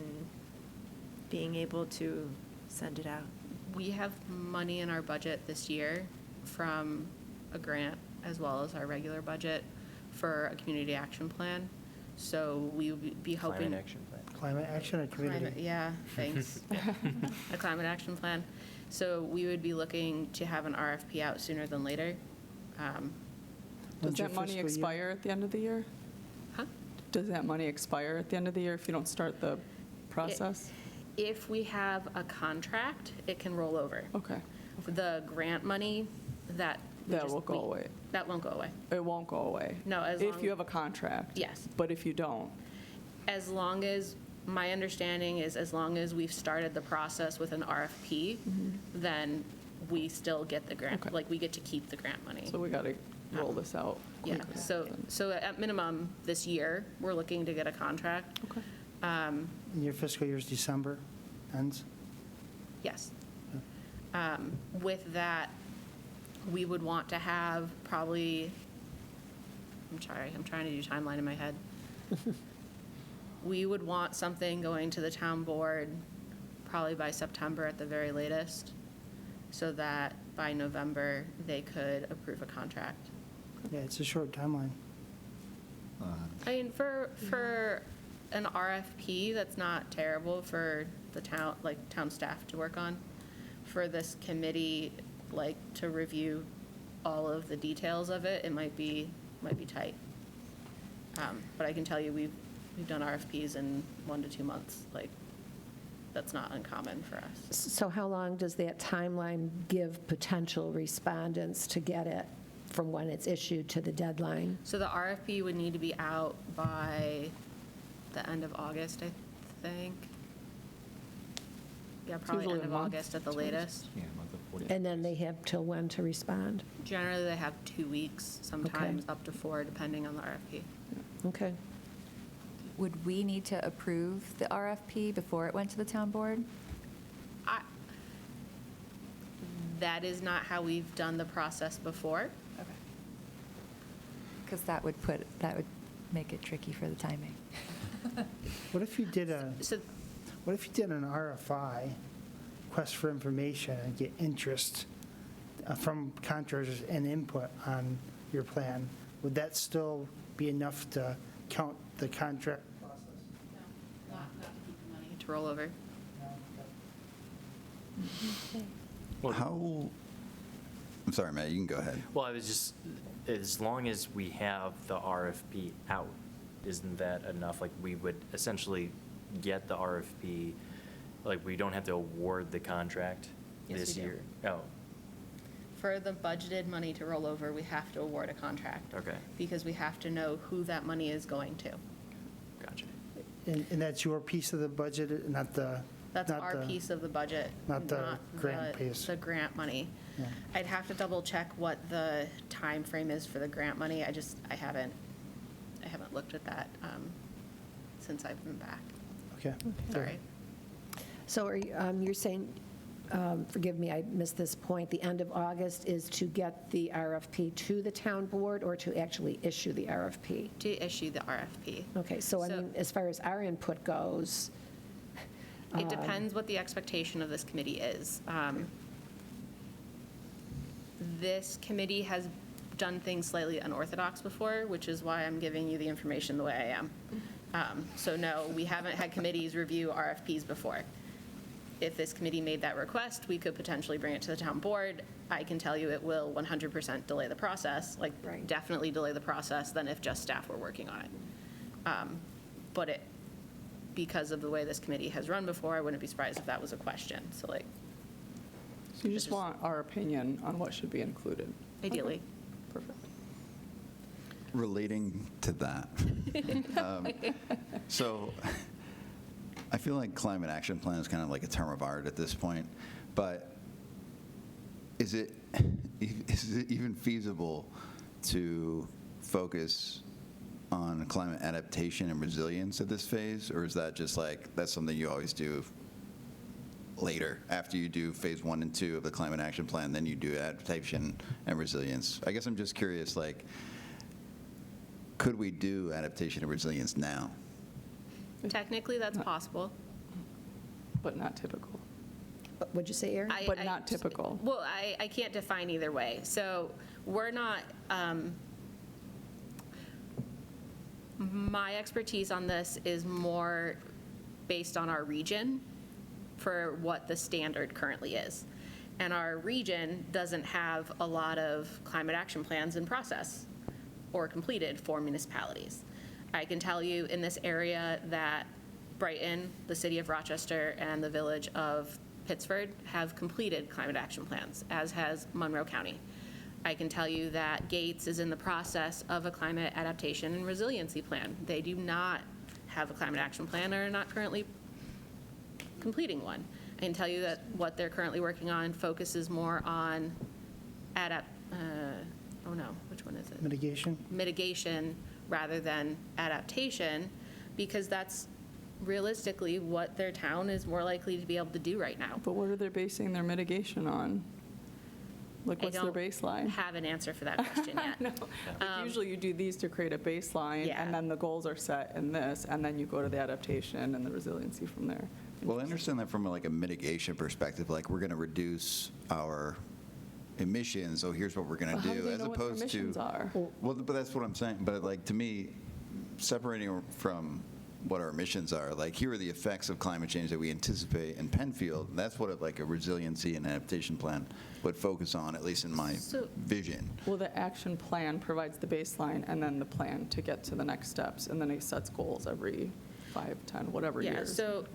Speaker 1: being able to send it out?
Speaker 3: We have money in our budget this year from a grant as well as our regular budget for a community action plan. So we would be hoping.
Speaker 4: climate action plan.
Speaker 5: Climate action or community?
Speaker 3: Yeah, thanks. A climate action plan. So we would be looking to have an RFP out sooner than later.
Speaker 10: Does
Speaker 5: When's your
Speaker 10: that money
Speaker 5: fiscal year?
Speaker 10: expire at the end of the year?
Speaker 3: Huh?
Speaker 10: Does that money expire at the end of the year if you don't start the process?
Speaker 3: If we have a contract, it can roll over.
Speaker 10: Okay.
Speaker 3: The grant money, that.
Speaker 10: That will go away.
Speaker 3: That won't go away.
Speaker 10: It won't go away?
Speaker 3: No, as
Speaker 10: If
Speaker 3: long-
Speaker 10: you have a contract?
Speaker 3: Yes.
Speaker 10: But if you don't?
Speaker 3: As long as, my understanding is as long as we've started the process with an RFP, then we still get the grant,
Speaker 10: Okay.
Speaker 3: like, we get to keep the grant money.
Speaker 10: So we got to roll this out
Speaker 3: Yeah,
Speaker 10: quickly.
Speaker 3: so at minimum, this year, we're looking to get a contract.
Speaker 10: Okay.
Speaker 5: And your fiscal year's December ends?
Speaker 3: Yes. With that, we would want to have probably, I'm sorry, I'm trying to do timeline in my head. We would want something going to the town board probably by September at the very latest, so that by November, they could approve a contract.
Speaker 5: Yeah, it's a short timeline.
Speaker 3: I mean, for an RFP, that's not terrible for the town, like, town staff to work on. For this committee, like, to review all of the details of it, it might be tight. But I can tell you, we've done RFPs in 1 to 2 months. Like, that's not uncommon for us.
Speaker 7: So how long does that timeline give potential respondents to get it from when it's issued to the deadline?
Speaker 3: So the RFP would need to be out by the end of August, I think. Yeah, probably
Speaker 10: usually
Speaker 3: end
Speaker 10: a
Speaker 3: of
Speaker 10: month,
Speaker 3: August at the
Speaker 10: it's always-
Speaker 3: latest.
Speaker 9: Yeah, a month of 40
Speaker 7: And then they have till when to respond?
Speaker 3: Generally, they have 2 weeks, sometimes up to 4, depending on the RFP.
Speaker 7: Okay.
Speaker 6: would we need to approve the RFP before it went to the town board?
Speaker 3: That is not how we've done the process before.
Speaker 6: Okay. Because that would make it tricky for the timing.
Speaker 5: What if you did
Speaker 3: So
Speaker 5: what if you did an RFI, request for information, and get interest from contractors and input on your plan? Would that still be enough to count the contract process?
Speaker 3: not to keep the money to roll over.
Speaker 8: How, I'm sorry, Matt, you can go ahead.
Speaker 4: Well, I was just, as long as we have the RFP out, isn't that enough? Like, we would essentially get the RFP, like, we don't have to award the contract
Speaker 3: Yes,
Speaker 4: this
Speaker 3: we do.
Speaker 4: year? Oh,
Speaker 3: For the budgeted money to roll over, we have to award a contract.
Speaker 4: okay,
Speaker 3: Because we have to know who that money is going to.
Speaker 4: gotcha.
Speaker 5: And that's your piece of the budget, not the...
Speaker 3: That's
Speaker 5: not
Speaker 3: our
Speaker 5: the-
Speaker 3: piece of the budget.
Speaker 5: not the grant piece.
Speaker 3: The grant money.
Speaker 5: Yeah.
Speaker 3: I'd have to double check what the time frame is for the grant money. I haven't looked at that since I've been back.
Speaker 5: Okay.
Speaker 3: Sorry.
Speaker 7: So you're saying, forgive me, I missed this point, the end of August is to get the RFP to the town board or to actually issue the RFP?
Speaker 3: To issue the RFP.
Speaker 7: Okay, so I mean, as far as our input goes.
Speaker 3: It depends what the expectation of this committee is. This committee has done things slightly unorthodox before, which is why I'm giving you the information the way I am. So no, we haven't had committees review RFPs before. If this committee made that request, we could potentially bring it to the town board. I can tell you it will 100% delay the process, like
Speaker 7: Right.
Speaker 3: definitely delay the process than if just staff were working on it. But because of the way this committee has run before, I wouldn't be surprised if that was a question. So like,
Speaker 10: So you just want our opinion on what should be included?
Speaker 3: ideally.
Speaker 10: Perfect.
Speaker 8: Relating to that, so I feel like climate action plan is kind of like a term of art at this point, but is it even feasible to focus on climate adaptation and resilience at this phase, or is that just like, that's something you always do later, after you do phase 1 and 2 of the climate action plan, then you do adaptation and resilience? I guess I'm just curious, like, could we do adaptation and resilience now?
Speaker 3: Technically, that's possible.
Speaker 10: But not typical.
Speaker 7: What'd you say, Erin?
Speaker 10: But not typical.
Speaker 3: Well, I can't define either way. So we're not, my expertise on this is more based on our region for what the standard currently is. And our region doesn't have a lot of climate action plans in process or completed for municipalities. I can tell you in this area that Brighton, the city of Rochester, and the village of Pittsford have completed climate action plans, as has Monroe County. I can tell you that Gates is in the process of a climate adaptation and resiliency plan. They do not have a climate action plan or are not currently completing one. I can tell you that what they're currently working on focuses more on which one is it?
Speaker 5: Mitigation?
Speaker 3: Mitigation rather than adaptation, because that's realistically what their town is more likely to be able to do right now.
Speaker 10: But what are they basing their mitigation on? Like, what's their baseline?
Speaker 3: I don't have an answer for that question yet.
Speaker 10: No. Like, usually you do these to create a baseline,
Speaker 3: Yeah.
Speaker 10: and then the goals are set in this, and then you go to the adaptation and the resiliency from there.
Speaker 8: Well, I understand that from like a mitigation perspective, like we're going to reduce our emissions, so here's what we're going
Speaker 10: But
Speaker 8: to
Speaker 10: how do
Speaker 8: do,
Speaker 10: they
Speaker 8: as
Speaker 10: know what their
Speaker 8: opposed to.
Speaker 10: emissions are?
Speaker 8: Well, but that's what I'm saying. But like, to me, separating from what our emissions are, like, here are the effects of climate change that we anticipate in Penfield. That's what like a resiliency and adaptation plan would focus on, at least in my
Speaker 3: So-
Speaker 8: vision.
Speaker 10: Well, the action plan provides the baseline and then the plan to get to the next steps, and then it sets goals every 5, 10, whatever
Speaker 3: Yeah,
Speaker 10: years.
Speaker 3: so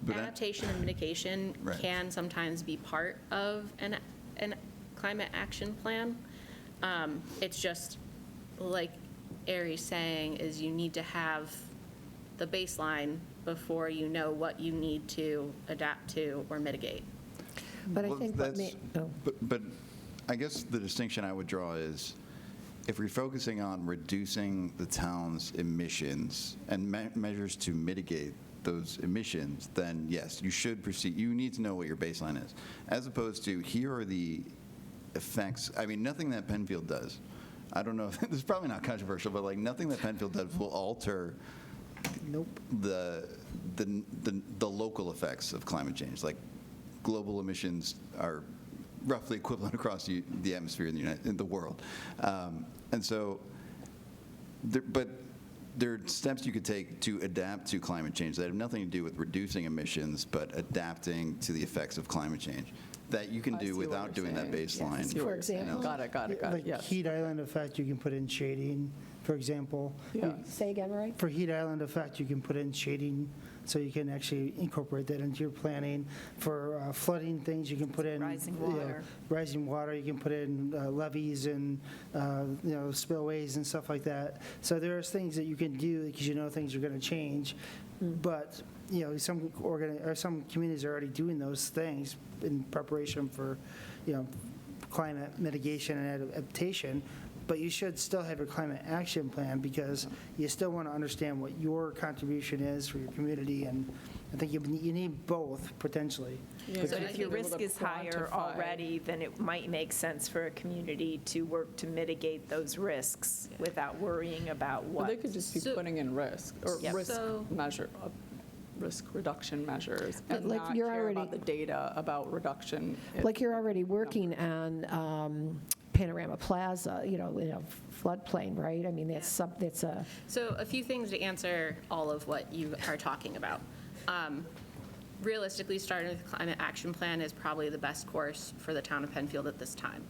Speaker 8: But that-
Speaker 3: adaptation and mitigation
Speaker 8: Right.
Speaker 3: can sometimes be part of an climate action plan. It's just, like Ari's saying, is you need to have the baseline before you know what you need to adapt to or mitigate.
Speaker 7: But I
Speaker 8: Well,
Speaker 7: think what may,
Speaker 8: but I guess the distinction I would draw is, if we're focusing on reducing the town's emissions and measures to mitigate those emissions, then yes, you should proceed. You need to know what your baseline is, as opposed to here are the effects. I mean, nothing that Penfield does, I don't know, this is probably not controversial, but like nothing that Penfield does will alter the local effects of climate change. Like global emissions are roughly equivalent across the atmosphere in the world. And so, but there are steps you could take to adapt to climate change that have nothing to do with reducing emissions, but adapting to the effects of climate change that you can
Speaker 10: I see
Speaker 8: do
Speaker 10: what
Speaker 8: without
Speaker 10: you're
Speaker 8: doing that
Speaker 10: saying.
Speaker 8: baseline.
Speaker 10: I see what
Speaker 7: For
Speaker 10: you're saying.
Speaker 7: example?
Speaker 10: Got it,
Speaker 5: Like
Speaker 10: yes.
Speaker 5: heat island effect, you can put in shading, for example.
Speaker 10: Yeah.
Speaker 7: Say again, Roy?
Speaker 5: For heat island effect, you can put in shading, so you can actually incorporate that into your planning. For flooding things, you can put in.
Speaker 1: Rising
Speaker 5: you know,
Speaker 1: water.
Speaker 5: Rising water, you can put in levees and, spillways and stuff like that. So there's things that you can do because you know things are going to change. But, some communities are already doing those things in preparation for, climate mitigation and adaptation. But you should still have your climate action plan because you still want to understand what your contribution is for your community. And I think you need both potentially.
Speaker 10: Yeah,
Speaker 1: So
Speaker 10: I
Speaker 1: if
Speaker 10: think
Speaker 1: your
Speaker 10: we're able
Speaker 1: risk
Speaker 10: to
Speaker 1: is higher
Speaker 10: quantify.
Speaker 1: already, then it might make sense for a community to work to mitigate those risks without worrying about
Speaker 10: Well,
Speaker 1: what.
Speaker 10: they could just be
Speaker 3: So-
Speaker 10: putting in risk or
Speaker 1: Yep.
Speaker 10: risk reduction measures
Speaker 7: But
Speaker 10: and
Speaker 7: like
Speaker 10: not
Speaker 7: you're
Speaker 10: care
Speaker 7: already-
Speaker 10: about the data about reduction.
Speaker 7: Like you're already working on Panorama Plaza, in a floodplain, right? I mean, that's a,
Speaker 3: So a few things to answer all of what you are talking about. Realistically, starting with the climate action plan is probably the best course for the town of Penfield at this time.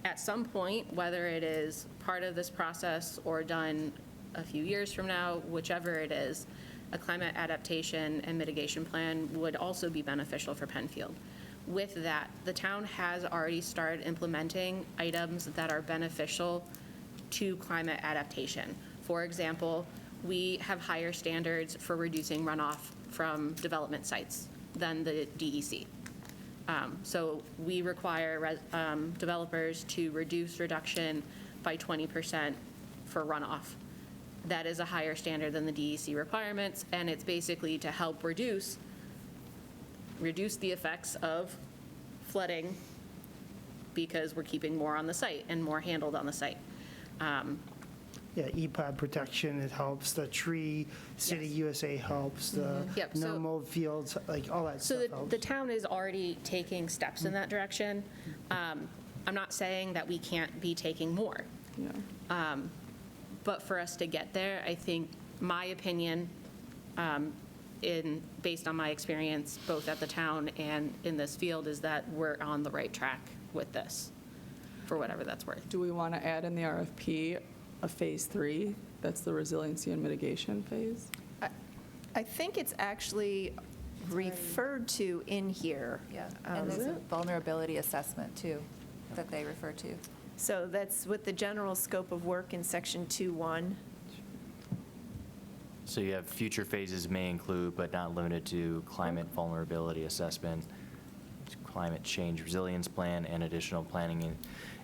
Speaker 3: At some point, whether it is part of this process or done a few years from now, whichever it is, a climate adaptation and mitigation plan would also be beneficial for Penfield. With that, the town has already started implementing items that are beneficial to climate adaptation. For example, we have higher standards for reducing runoff from development sites than the DEC. So we require developers to reduce reduction by 20% for runoff. That is a higher standard than the DEC requirements, and it's basically to help reduce the effects of flooding because we're keeping more on the site and more handled on the site.
Speaker 5: Yeah, EPOD protection, it helps. The tree, City
Speaker 3: Yes.
Speaker 5: USA helps. The
Speaker 3: Yep,
Speaker 5: no
Speaker 3: so-
Speaker 5: mold fields, like all that
Speaker 3: So
Speaker 5: stuff helps.
Speaker 3: the town is already taking steps in that direction. I'm not saying that we can't be taking more.
Speaker 10: Yeah.
Speaker 3: But for us to get there, I think, my opinion, based on my experience, both at the town and in this field, is that we're on the right track with this, for whatever that's worth.
Speaker 10: Do we want to add in the RFP a phase 3? That's the resiliency and mitigation phase?
Speaker 1: I think it's actually referred to in here.
Speaker 6: Yeah, and there's a vulnerability assessment too that they refer to.
Speaker 1: So that's with the general scope of work in section 2.1.
Speaker 4: So you have future phases may include, but not limited to, climate vulnerability assessment, climate change resilience plan, and additional planning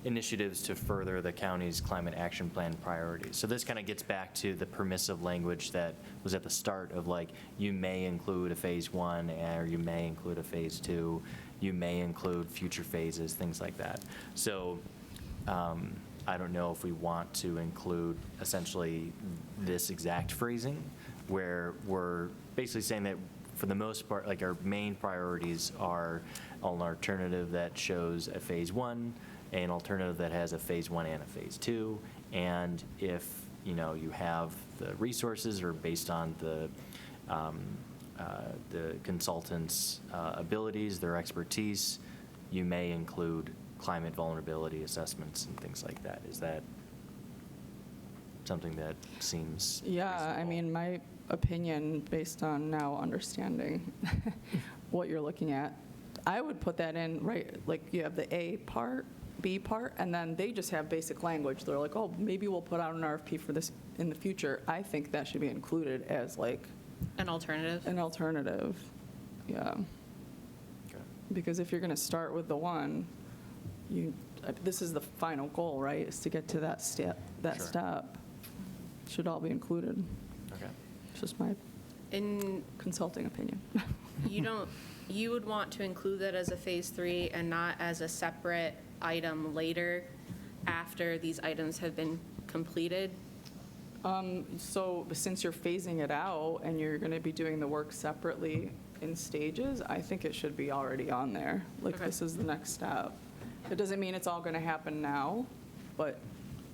Speaker 4: initiatives to further the county's climate action plan priorities. So this kind of gets back to the permissive language that was at the start of like, you may include a phase 1, or you may include a phase 2, you may include future phases, things like that. So I don't know if we want to include essentially this exact phrasing, where we're basically saying that for the most part, like our main priorities are an alternative that shows a phase 1, an alternative that has a phase 1 and a phase 2, and if you have the resources or based on the consultant's abilities, their expertise, you may include climate vulnerability assessments and things like that. Is that something that seems
Speaker 10: Yeah, I
Speaker 4: reasonable?
Speaker 10: mean, my opinion, based on now understanding what you're looking at, I would put that in, right, like you have the A part, B part, and then they just have basic language. They're like, oh, maybe we'll put out an RFP for this in the future. I think that should be included as like
Speaker 3: An alternative?
Speaker 10: an alternative, yeah.
Speaker 4: Okay.
Speaker 10: Because if you're going to start with the one, you this is the final goal, right, is to get to that step,
Speaker 4: Sure.
Speaker 10: Should all be included.
Speaker 4: Okay.
Speaker 10: It's just my
Speaker 3: And
Speaker 10: consulting opinion.
Speaker 3: you would want to include that as a phase 3 and not as a separate item later after these items have been completed?
Speaker 10: So since you're phasing it out and you're going to be doing the work separately in stages, I think it should be already on there. Like,
Speaker 3: Okay.
Speaker 10: this is the next step. It doesn't mean it's all going to happen now, but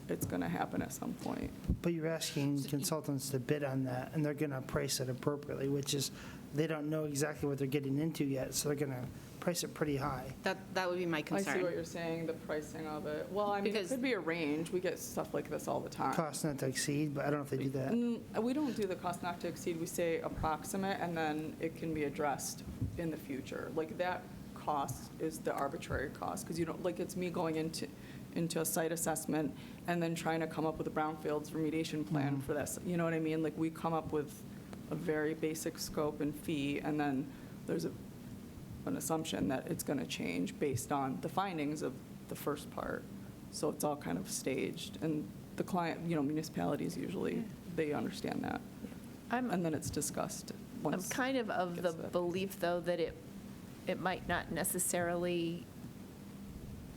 Speaker 10: it's going to happen at some point.
Speaker 5: But you're asking consultants to bid on that, and they're going to price it appropriately, which is, they don't know exactly what they're getting into yet, so they're going to price it pretty high.
Speaker 3: That would be my
Speaker 10: I
Speaker 3: concern.
Speaker 10: see what you're saying, the pricing of it. Well, I mean, it
Speaker 3: Because-
Speaker 10: could be a range. We get stuff like this all the time.
Speaker 5: Cost not to exceed, but I don't know if they do that.
Speaker 10: We don't do the cost not to exceed, we say approximate, and then it can be addressed in the future. Like, that cost is the arbitrary cost, because you don't, like, it's me going into a site assessment and then trying to come up with a brownfields remediation plan for this. You know what I mean? Like, we come up with a very basic scope and fee, and then there's an assumption that it's going to change based on the findings of the first part. So it's all kind of staged, and the client, municipalities usually, they understand that. And then it's discussed
Speaker 1: I'm
Speaker 10: once.
Speaker 1: kind of
Speaker 10: it
Speaker 1: the
Speaker 10: gets there.
Speaker 1: belief, though, that it might not necessarily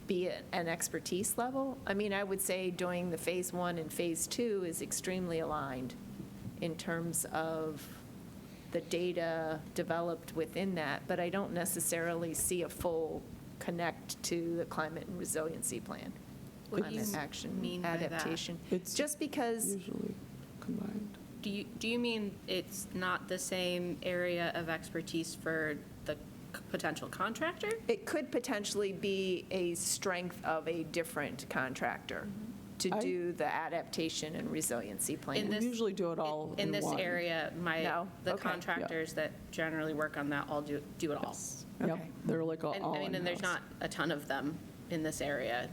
Speaker 1: be an expertise level. I mean, I would say doing the phase 1 and phase 2 is extremely aligned in terms of the data developed within that, but I don't necessarily see a full connect to the climate and resiliency plan.
Speaker 3: What do you
Speaker 1: Climate action,
Speaker 3: mean by that?
Speaker 1: adaptation.
Speaker 10: It's
Speaker 1: Just because
Speaker 10: Usually combined.
Speaker 3: Do you mean it's not the same area of expertise for the potential contractor?
Speaker 1: it could potentially be a strength of a different contractor to
Speaker 10: I-
Speaker 1: do the adaptation and resiliency
Speaker 3: In
Speaker 1: plan.
Speaker 10: We
Speaker 3: this-
Speaker 10: usually do it all
Speaker 3: In
Speaker 10: in
Speaker 3: this
Speaker 10: one.
Speaker 3: area,
Speaker 1: No?
Speaker 3: the
Speaker 1: Okay.
Speaker 3: contractors that generally work on that all do it all.
Speaker 10: Yep,
Speaker 1: Okay.
Speaker 10: they're like all
Speaker 3: And I mean, and there's
Speaker 10: in-house.
Speaker 3: not a ton of them in this area.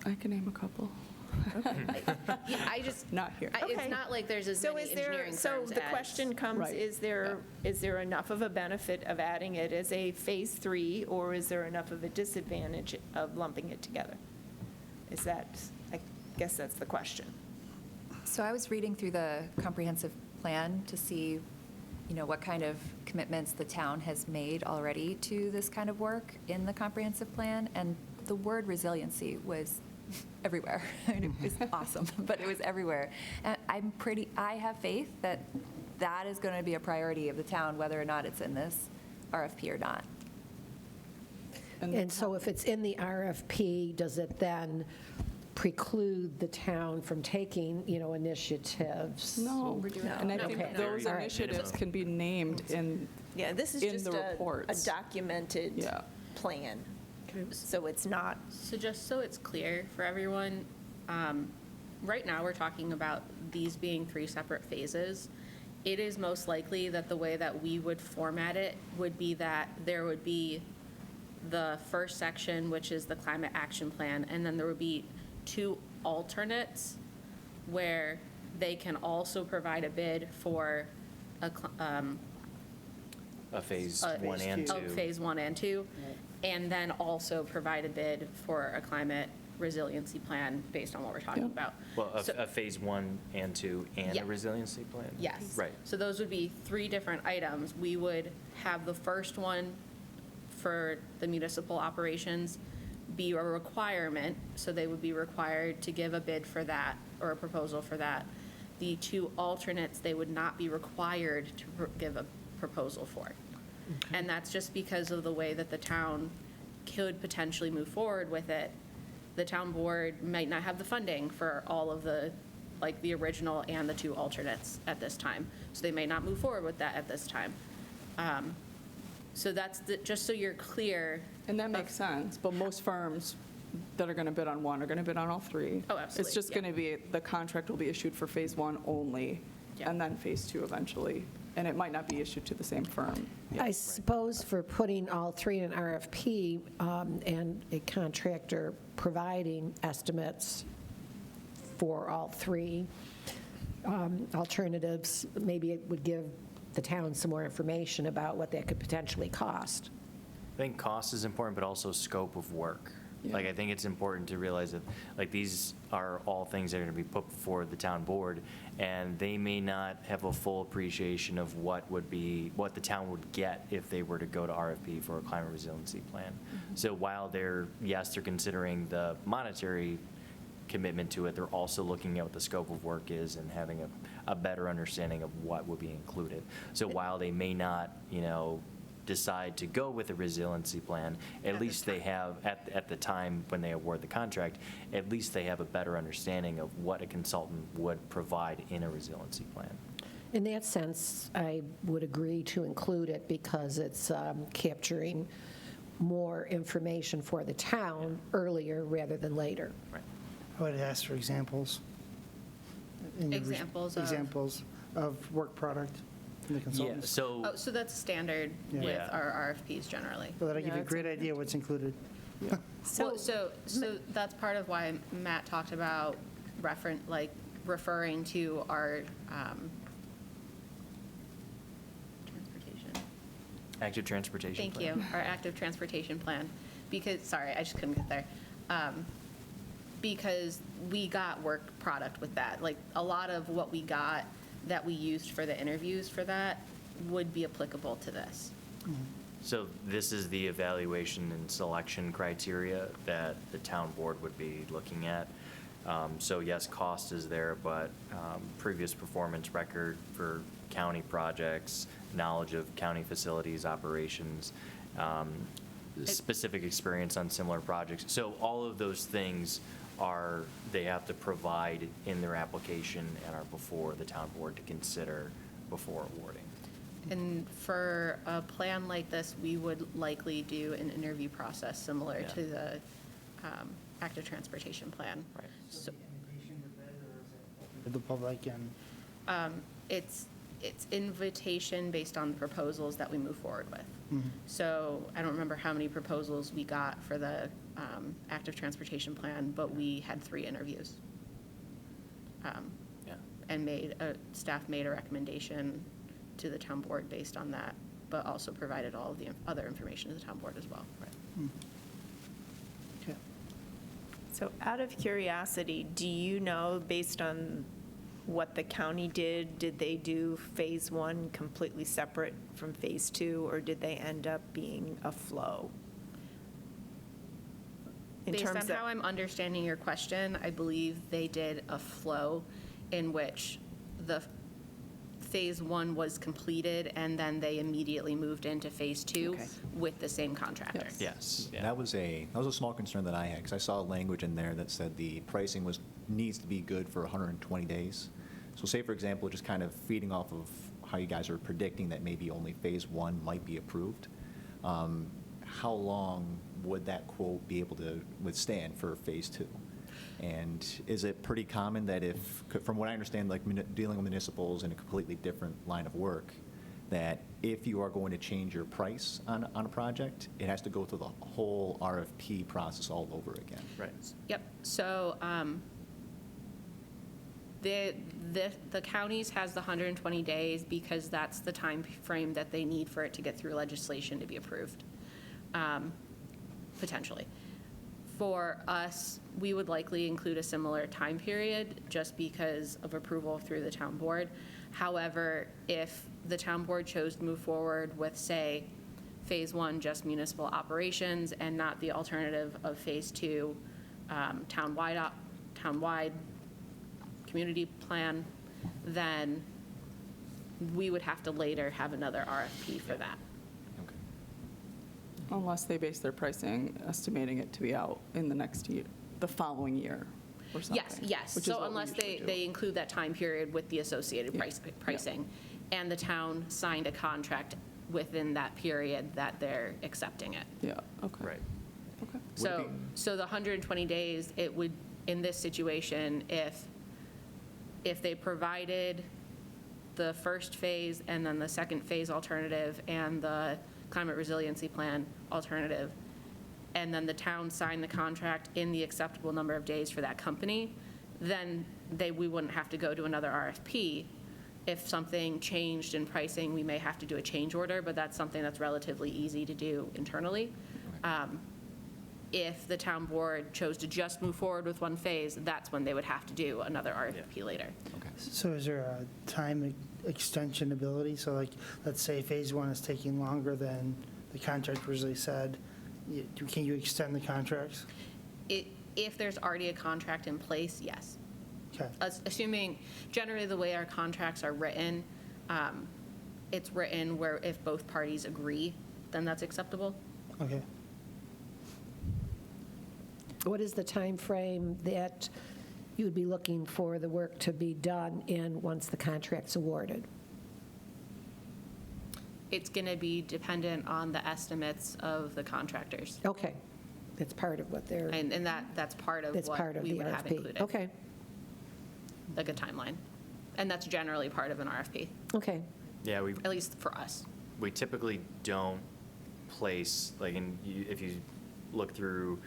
Speaker 10: I can name a couple.
Speaker 3: Yeah, I just,
Speaker 10: Not here.
Speaker 3: it's
Speaker 1: Okay.
Speaker 3: not like there's as
Speaker 1: So
Speaker 3: many
Speaker 1: is there,
Speaker 3: engineering
Speaker 1: so
Speaker 3: firms
Speaker 1: the
Speaker 3: as-
Speaker 1: question comes,
Speaker 10: Right.
Speaker 1: is there enough of a benefit of adding it as a phase 3, or is there enough of a disadvantage of lumping it together? Is that, I guess that's the question.
Speaker 6: So I was reading through the comprehensive plan to see, what kind of commitments the town has made already to this kind of work in the comprehensive plan, and the word resiliency was everywhere. It was awesome, but it was everywhere. And I have faith that that is going to be a priority of the town, whether or not it's in this RFP or not.
Speaker 7: And so if it's in the RFP, does it then preclude the town from taking, initiatives?
Speaker 10: No,
Speaker 6: We're doing it
Speaker 10: and I
Speaker 6: all.
Speaker 10: think
Speaker 7: Okay.
Speaker 10: those
Speaker 7: All right.
Speaker 10: initiatives can be named in,
Speaker 1: Yeah, this is
Speaker 10: In
Speaker 1: just
Speaker 10: the
Speaker 1: a
Speaker 10: reports.
Speaker 1: documented
Speaker 10: Yeah.
Speaker 1: plan. So it's not,
Speaker 3: So just so it's clear for everyone, right now, we're talking about these being 3 separate phases. It is most likely that the way that we would format it would be that there would be the first section, which is the climate action plan, and then there would be 2 alternates where they can also provide a bid for a
Speaker 4: Phase
Speaker 3: Uh,
Speaker 4: 1 and 2.
Speaker 3: of phase 1 and 2, and then also provide a bid for a climate resiliency plan based on what we're talking
Speaker 10: Yeah.
Speaker 3: about.
Speaker 4: Well,
Speaker 3: So-
Speaker 4: a phase 1 and 2 and
Speaker 3: Yeah.
Speaker 4: a resiliency plan?
Speaker 3: Yes.
Speaker 4: Right.
Speaker 3: So those would be 3 different items. We would have the first one for the municipal operations be a requirement, so they would be required to give a bid for that or a proposal for that. The 2 alternates, they would not be required to give a proposal for. And that's just because of the way that the town could potentially move forward with it. The town board might not have the funding for all of the, like, the original and the 2 alternates at this time. So they may not move forward with that at this time. So that's, just so you're clear.
Speaker 10: and that makes sense, but most firms that are going to bid on one are going to bid on all 3.
Speaker 3: Oh, absolutely,
Speaker 10: It's just
Speaker 3: yeah.
Speaker 10: going to be, the contract will be issued for phase 1 only,
Speaker 3: Yeah.
Speaker 10: and then phase 2 eventually, and it might not be issued to the same firm.
Speaker 7: I suppose for putting all 3 in an RFP and a contractor providing estimates for all 3 alternatives, maybe it would give the town some more information about what that could potentially cost.
Speaker 4: I think cost is important, but also scope of work. Like, I think it's important to realize that, like, these are all things that are going to be put before the town board, and they may not have a full appreciation of what the town would get if they were to go to RFP for a climate resiliency plan. So while they're considering the monetary commitment to it, they're also looking at what the scope of work is and having a better understanding of what would be included. So while they may not, decide to go with a resiliency plan, at least they have, at the time when they award the contract, at least they have a better understanding of what a consultant would provide in a resiliency plan.
Speaker 7: In that sense, I would agree to include it because it's capturing more information for the town earlier rather than later.
Speaker 4: Right.
Speaker 5: I would ask for examples.
Speaker 3: Examples of?
Speaker 5: Examples of work product from the
Speaker 4: Yeah,
Speaker 5: consultants.
Speaker 3: Oh, so that's standard
Speaker 5: Yeah.
Speaker 3: with
Speaker 4: Yeah.
Speaker 3: our RFPs generally.
Speaker 5: But that'll give you a
Speaker 7: it's
Speaker 5: great idea what's included.
Speaker 3: So that's part of why Matt talked about referring to our transportation.
Speaker 4: Active transportation
Speaker 3: Thank
Speaker 4: plan.
Speaker 3: you, our active transportation plan, because, sorry, I just couldn't get there. Because we got work product with that. Like, a lot of what we got that we used for the interviews for that would be applicable to this.
Speaker 4: So this is the evaluation and selection criteria that the town board would be looking at. So yes, cost is there, but previous performance record for county projects, knowledge of county facilities, operations, specific experience on similar projects. So all of those things they have to provide in their application and are before the town board to consider before awarding.
Speaker 3: And for a plan like this, we would likely do an interview process similar
Speaker 4: Yeah.
Speaker 3: to the active transportation plan.
Speaker 4: Right.
Speaker 3: So
Speaker 5: The public and,
Speaker 3: it's invitation based on the proposals that we move forward with. So I don't remember how many proposals we got for the active transportation plan, but we had 3 interviews.
Speaker 4: Yeah.
Speaker 3: And staff made a recommendation to the town board based on that, but also provided all of the other information to the town board as well.
Speaker 5: okay.
Speaker 1: So out of curiosity, do you know, based on what the county did they do Phase 1 completely separate from Phase 2, or did they end up being a flow?
Speaker 3: Based on how I'm understanding your question, I believe they did a flow in which the Phase 1 was completed, and then they immediately moved into Phase 2
Speaker 6: Okay.
Speaker 3: with the same contractor.
Speaker 4: Yes. Yeah.
Speaker 9: That was a small concern that I had, because I saw language in there that said the pricing needs to be good for 120 days. So say, for example, just kind of feeding off of how you guys are predicting that maybe only Phase 1 might be approved, how long would that quote be able to withstand for Phase 2? And is it pretty common that from what I understand, like dealing with municipals in a completely different line of work, that if you are going to change your price on a project, it has to go through the whole RFP process all over again?
Speaker 4: Right.
Speaker 3: Yep, so the counties has the 120 days because that's the time frame that they need for it to get through legislation to be approved, potentially. For us, we would likely include a similar time period just because of approval through the town board. Town if the town board chose to move forward with, say, Phase 1, just municipal operations, and not the alternative of Phase 2, townwide community plan, then we would have to later have another RFP for that.
Speaker 4: Okay.
Speaker 10: Unless they base their pricing, estimating it to be out in the next year, the following year or something.
Speaker 3: Yes.
Speaker 10: which is
Speaker 3: So
Speaker 10: what we
Speaker 3: unless
Speaker 10: usually do.
Speaker 3: they include that time period with the associated pricing, and the town signed a contract within that period that they're accepting it.
Speaker 10: Yeah, okay.
Speaker 4: Right.
Speaker 10: Okay.
Speaker 3: So the 120 days, it would, in this situation, if they provided the first phase and then the second phase alternative and the climate resiliency plan alternative, and then the town signed the contract in the acceptable number of days for that company, then we wouldn't have to go to another RFP. If something changed in pricing, we may have to do a change order, but that's something that's relatively easy to do internally. if the town board chose to just move forward with one phase, that's when they would have to do another RFP later.
Speaker 5: So is there a time extension ability? So like, let's say phase one is taking longer than the contract originally said, can you extend the contracts?
Speaker 3: If there's already a contract in place, yes.
Speaker 5: Okay,
Speaker 3: Assuming, generally the way our contracts are written, it's written where if both parties agree, then that's acceptable.
Speaker 5: okay.
Speaker 7: What is the time frame that you would be looking for the work to be done in once the contract's awarded?
Speaker 3: It's going to be dependent on the estimates of the contractors.
Speaker 7: Okay, that's part of what they're,
Speaker 3: And that's part of
Speaker 7: that's part
Speaker 3: what
Speaker 7: of
Speaker 3: we
Speaker 7: the
Speaker 3: would have
Speaker 7: RFP.
Speaker 3: included.
Speaker 7: Okay,
Speaker 3: Like a timeline. And that's generally part of an RFP,
Speaker 7: okay.
Speaker 4: Yeah,
Speaker 3: at least for us.
Speaker 4: we typically don't place, like, if you look through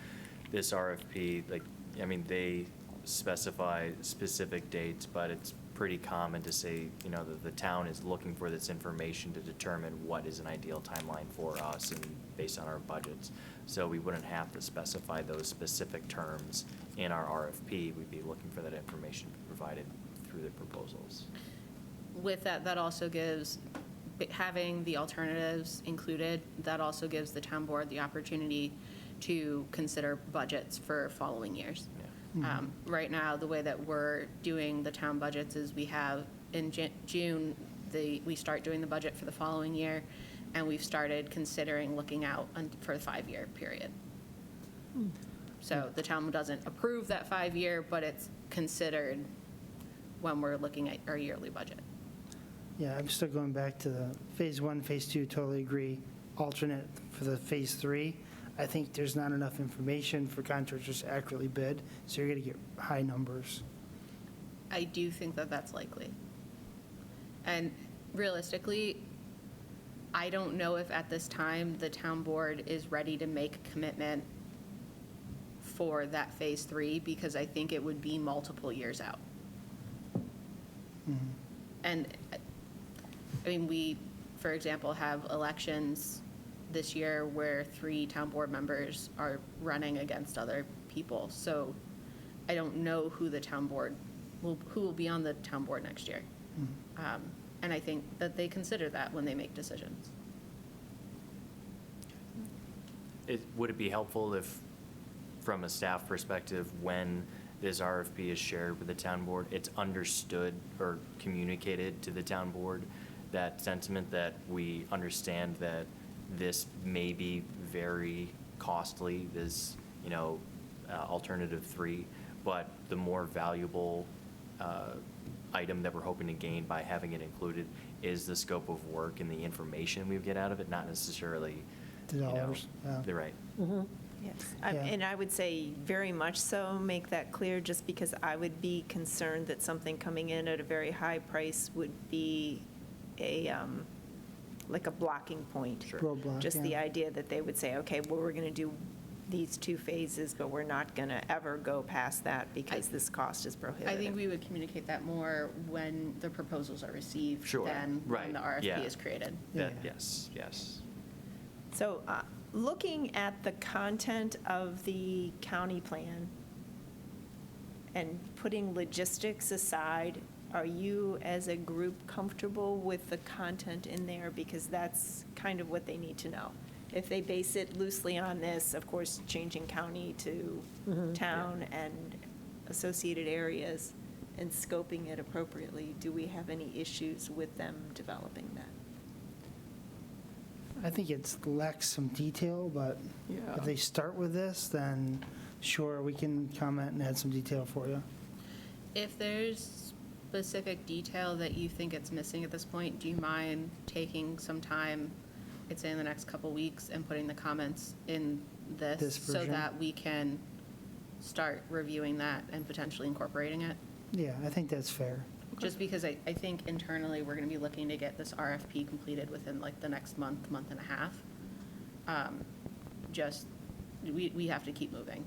Speaker 4: this RFP, like, I mean, they specify specific dates, but it's pretty common to say, that the town is looking for this information to determine what is an ideal timeline for us and based on our budgets. So we wouldn't have to specify those specific terms in our RFP. We'd be looking for that information provided through the proposals.
Speaker 3: With that, that also gives, having the alternatives included, that also gives the town board the opportunity to consider budgets for following years.
Speaker 4: Yeah.
Speaker 3: Right now, the way that we're doing the town budgets is we have, in June, we start doing the budget for the following year, and we've started considering looking out for the 5-year period. So the town doesn't approve that 5-year, but it's considered when we're looking at our yearly budget.
Speaker 5: Yeah, I'm still going back to the phase one, phase two, totally agree. Alternate for the phase three. I think there's not enough information for contractors to accurately bid, so you're going to get high numbers.
Speaker 3: I do think that that's likely. And realistically, I don't know if at this time the town board is ready to make a commitment for that phase 3, because I think it would be multiple years out. And I mean, we, for example, have elections this year where 3 town board members are running against other people. So I don't know who the town board who will be on the town board next year. And I think that they consider that when they make decisions.
Speaker 4: Would it be helpful if, from a staff perspective, when this RFP is shared with the town board, it's understood or communicated to the town board, that sentiment that we understand that this may be very costly, this, alternative 3, but the more valuable item that we're hoping to gain by having it included is the scope of work and the information we get out of it, not necessarily,
Speaker 5: The dollars, yeah.
Speaker 4: They're right.
Speaker 1: Yes,
Speaker 5: Yeah.
Speaker 1: and I would say very much so, make that clear, just because I would be concerned that something coming in at a very high price would be like a blocking point.
Speaker 4: Sure.
Speaker 5: Roadblock,
Speaker 1: Just the
Speaker 5: yeah.
Speaker 1: idea that they would say, okay, well, we're going to do these 2 phases, but we're not going to ever go past that because this cost is prohibitive.
Speaker 3: I think we would communicate that more when the proposals are received
Speaker 4: Sure.
Speaker 3: than
Speaker 4: Right.
Speaker 3: when the RFP
Speaker 4: Yeah.
Speaker 3: is created.
Speaker 4: That,
Speaker 5: Yeah.
Speaker 4: yes.
Speaker 1: So looking at the content of the county plan and putting logistics aside, are you as a group comfortable with the content in there? Because that's kind of what they need to know. If they base it loosely on this, of course, changing county to town and associated areas and scoping it appropriately, do we have any issues with them developing that?
Speaker 5: I think it's lacks some detail, but
Speaker 10: Yeah.
Speaker 5: if they start with this, then sure, we can comment and add some detail for you.
Speaker 3: If there's specific detail that you think it's missing at this point, do you mind taking some time, I'd say in the next couple weeks, and putting the comments in
Speaker 5: This
Speaker 3: this so
Speaker 5: version?
Speaker 3: that we can start reviewing that and potentially incorporating it?
Speaker 5: Yeah, I think that's fair.
Speaker 3: Just because I think internally, we're going to be looking to get this RFP completed within like the next month and a half. We have to keep moving.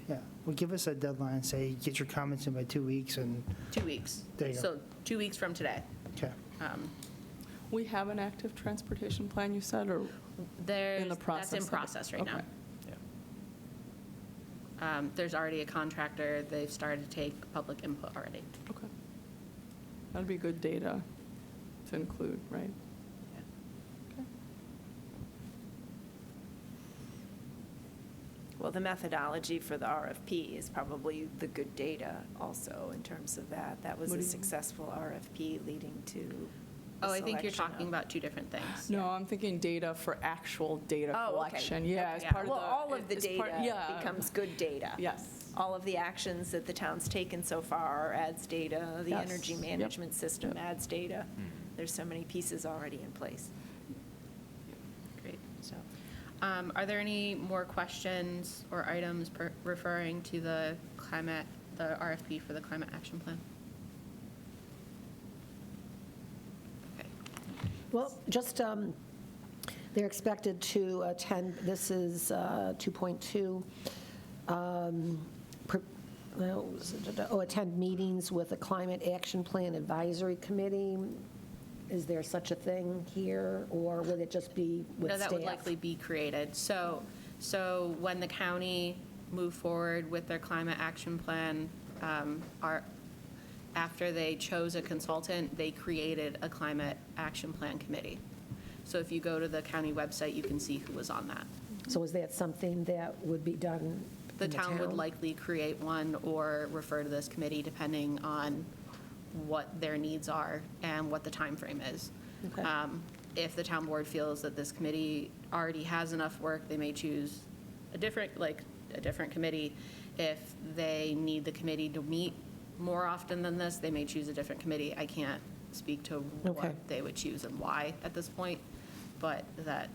Speaker 5: Yeah, well, give us a deadline, say, get your comments in by 2 weeks, and,
Speaker 3: 2 weeks.
Speaker 5: There you go.
Speaker 3: So 2 weeks from today.
Speaker 5: okay.
Speaker 10: We have an active transportation plan, you said, or
Speaker 3: There's,
Speaker 10: in the process?
Speaker 3: that's in
Speaker 10: of it?
Speaker 3: process right now.
Speaker 10: Okay.
Speaker 4: Yeah.
Speaker 3: There's already a contractor. They've started to take public input already.
Speaker 10: Okay. That'd be good data to include, right? Okay.
Speaker 1: Well, the methodology for the RFP is probably the good data also in terms of that. That was
Speaker 10: What
Speaker 1: a
Speaker 10: do you mean?
Speaker 1: successful RFP leading to the
Speaker 3: Oh, I think you're
Speaker 1: selection
Speaker 3: talking
Speaker 1: of-
Speaker 3: about two different things.
Speaker 10: No, I'm thinking data for actual data
Speaker 1: Oh, okay.
Speaker 10: collection. Yeah, as
Speaker 1: Okay.
Speaker 10: part of the.
Speaker 1: Well, all of the
Speaker 10: as part-
Speaker 1: data
Speaker 10: yeah.
Speaker 1: becomes good data.
Speaker 10: Yes.
Speaker 1: All of the actions that the town's taken so far adds data. The
Speaker 10: Yes.
Speaker 1: energy
Speaker 10: Yep.
Speaker 1: management system
Speaker 10: Yep.
Speaker 1: adds data. There's so many pieces already in place.
Speaker 3: Great.
Speaker 1: So,
Speaker 3: Are there any more questions or items referring to the RFP for the climate action plan? Okay.
Speaker 7: Well, just, they're expected to attend, this is 2.2, attend meetings with the Climate Action Plan Advisory Committee. Is there such a thing here, or would it just be with
Speaker 3: No,
Speaker 7: staff?
Speaker 3: that would likely be created. So when the county moved forward with their climate action plan, after they chose a consultant, they created a climate action plan committee. So if you go to the county website, you can see who was on that.
Speaker 7: So is that something that would be done in
Speaker 3: The
Speaker 7: the
Speaker 3: town would likely create one or refer to this committee depending on what their needs are and what the time frame is.
Speaker 7: Okay.
Speaker 3: If the town board feels that this committee already has enough work, they may choose a different committee. If they need the committee to meet more often than this, they may choose a different committee. I can't speak to
Speaker 7: Okay.
Speaker 3: what they would choose and why at this point, but that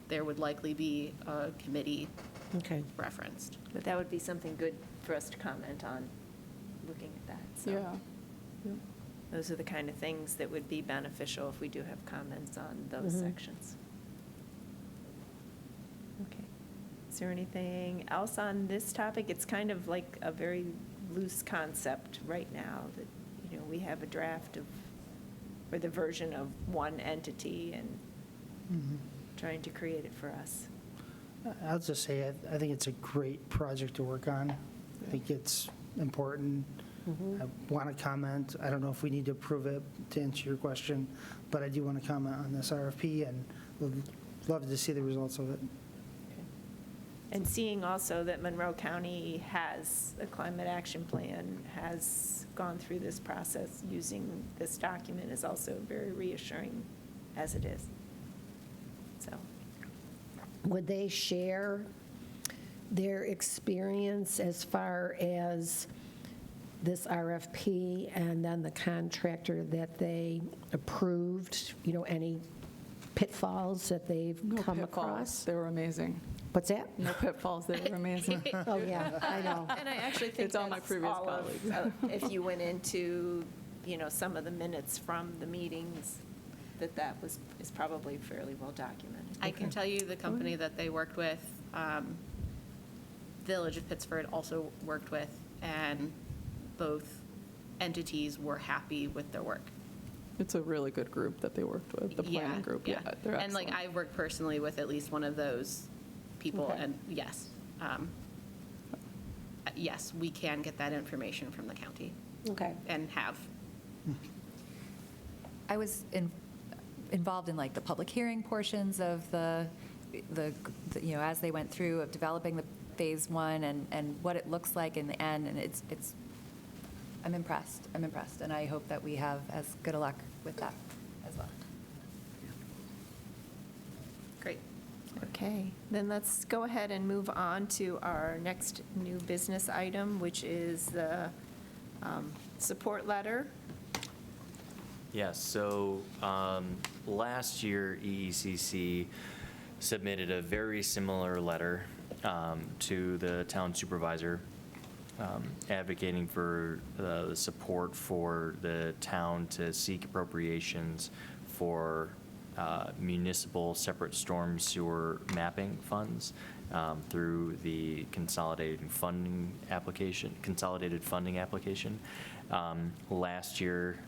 Speaker 3: there would likely be a committee
Speaker 7: Okay.
Speaker 3: referenced.
Speaker 1: but that would be something good for us to comment on, looking at that. So
Speaker 10: Yeah. Yeah.
Speaker 1: those are the kind of things that would be beneficial if we do have comments on those
Speaker 7: Mhm.
Speaker 1: sections. Okay. Is there anything else on this topic? It's kind of like a very loose concept right now that, we have a draft of, or the version of one entity and trying to create it for us.
Speaker 5: I'll just say, I think it's a great project to work on. I think it's important. I want to comment. I don't know if we need to approve it to answer your question, but I do want to comment on this RFP and would love to see the results of it.
Speaker 1: And seeing also that Monroe County has a climate action plan, has gone through this process using this document is also very reassuring as it is. So,
Speaker 7: Would they share their experience as far as this RFP and then the contractor that they approved, any pitfalls that they've
Speaker 10: No
Speaker 7: come
Speaker 10: pitfalls.
Speaker 7: across?
Speaker 10: They were amazing.
Speaker 7: What's that?
Speaker 10: No pitfalls. They were amazing.
Speaker 7: Oh, yeah, I know.
Speaker 1: and I actually think
Speaker 10: It's all my
Speaker 1: that's
Speaker 10: previous
Speaker 1: all of,
Speaker 10: colleagues.
Speaker 1: if you went into, some of the minutes from the meetings, that is probably fairly well documented.
Speaker 3: I can tell you the company that they worked with, Village of Pittsford also worked with, and both entities were happy with their work.
Speaker 10: It's a really good group that they worked with, the planning group. Yeah, they're
Speaker 3: And
Speaker 10: excellent.
Speaker 3: I've worked personally with at least one of those people,
Speaker 7: Okay.
Speaker 3: and yes, we can get that information from the county
Speaker 7: Okay.
Speaker 3: and have.
Speaker 6: I was involved in like the public hearing portions of the as they went through of developing the phase one and what it looks like in the end, and it's I'm impressed, and I hope that we have as good a luck with that as well.
Speaker 3: Great.
Speaker 1: Okay, then let's go ahead and move on to our next new business item, which is the support letter.
Speaker 4: Yes, so last year, EECC submitted a very similar letter to the town supervisor advocating for the support for the town to seek appropriations for municipal separate storm sewer mapping funds through the consolidated funding application. Last year,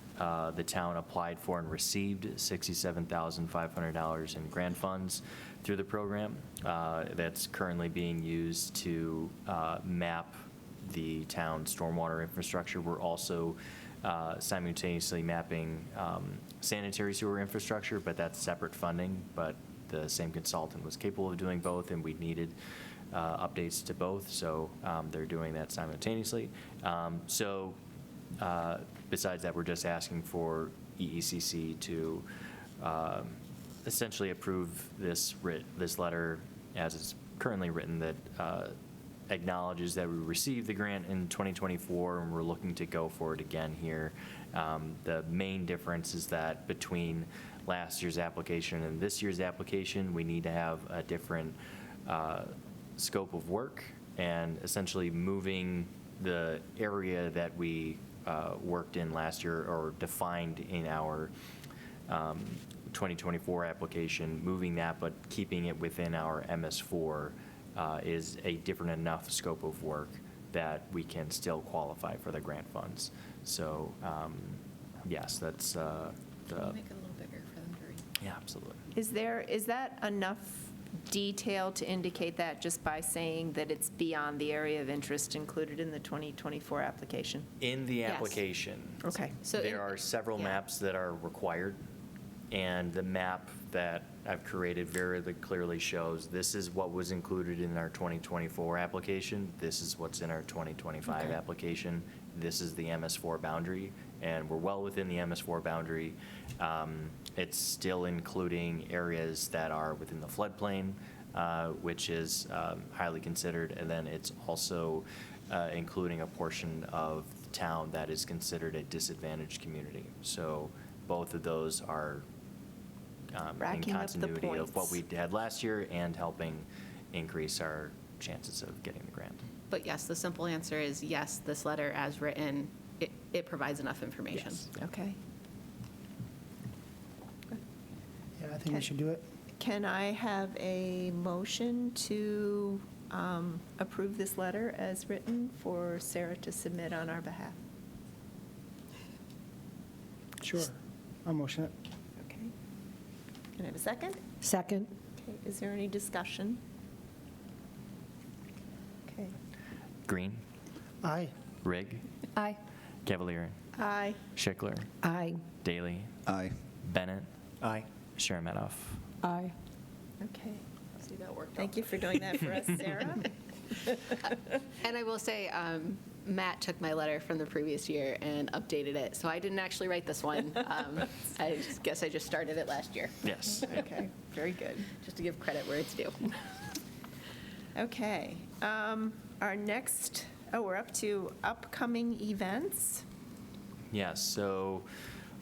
Speaker 4: the town applied for and received $67,500 in grant funds through the program. That's currently being used to map the town's stormwater infrastructure. We're also simultaneously mapping sanitary sewer infrastructure, but that's separate funding. But the same consultant was capable of doing both, and we needed updates to both, so they're doing that simultaneously. Besides that, we're just asking for EECC to essentially approve this letter as it's currently written, that acknowledges that we received the grant in 2024 and we're looking to go for it again here. The main difference is that between last year's application and this year's application, we need to have a different scope of work, and essentially moving the area that we worked in last year or defined in our 2024 application, moving that but keeping it within our MS4 is a different enough scope of work that we can still qualify for the grant funds. So yes, that's
Speaker 3: Can you make it a little bigger for them to read?
Speaker 4: yeah, absolutely.
Speaker 1: Is that enough detail to indicate that just by saying that it's beyond the area of interest included in the 2024 application?
Speaker 4: In the
Speaker 3: Yes.
Speaker 4: application,
Speaker 1: Okay.
Speaker 3: So
Speaker 4: there are several
Speaker 3: yeah.
Speaker 4: maps that are required, and the map that I've created very clearly shows this is what was included in our 2024 application, this is what's in our 2025
Speaker 1: Okay.
Speaker 4: application, this is the MS4 boundary, and we're well within the MS4 boundary. It's still including areas that are within the floodplain, which is highly considered, and then it's also including a portion of the town that is considered a disadvantaged community. So both of those are in
Speaker 1: Racking up the
Speaker 4: continuity of what
Speaker 1: points.
Speaker 4: we had last year and helping increase our chances of getting the grant.
Speaker 3: But yes, the simple answer is yes, this letter as written, it provides enough information.
Speaker 4: Yes.
Speaker 1: Okay.
Speaker 5: Yeah, I think we should do it.
Speaker 1: Can I have a motion to approve this letter as written for Sarah to submit on our behalf?
Speaker 5: Sure. I'll motion it.
Speaker 1: Okay. Can I have a second?
Speaker 7: Second?
Speaker 1: Okay, is there any discussion? Okay.
Speaker 4: Green,
Speaker 5: Aye.
Speaker 4: Rygg,
Speaker 6: Aye.
Speaker 4: Cavaliere,
Speaker 1: Aye.
Speaker 4: Schichler,
Speaker 7: Aye.
Speaker 4: Daly,
Speaker 8: Aye.
Speaker 4: Bennett,
Speaker 9: Aye.
Speaker 4: Cheremeteff.
Speaker 10: Aye.
Speaker 1: Okay.
Speaker 3: See, that worked
Speaker 1: Thank you for doing that for us, Sarah.
Speaker 3: And I will say, Matt took my letter from the previous year and updated it, so I didn't actually write this one. I guess I just started it last year,
Speaker 4: Yes.
Speaker 1: Okay, very good.
Speaker 3: just to give credit where it's due.
Speaker 1: Okay. Our next, we're up to upcoming events.
Speaker 4: Yes, so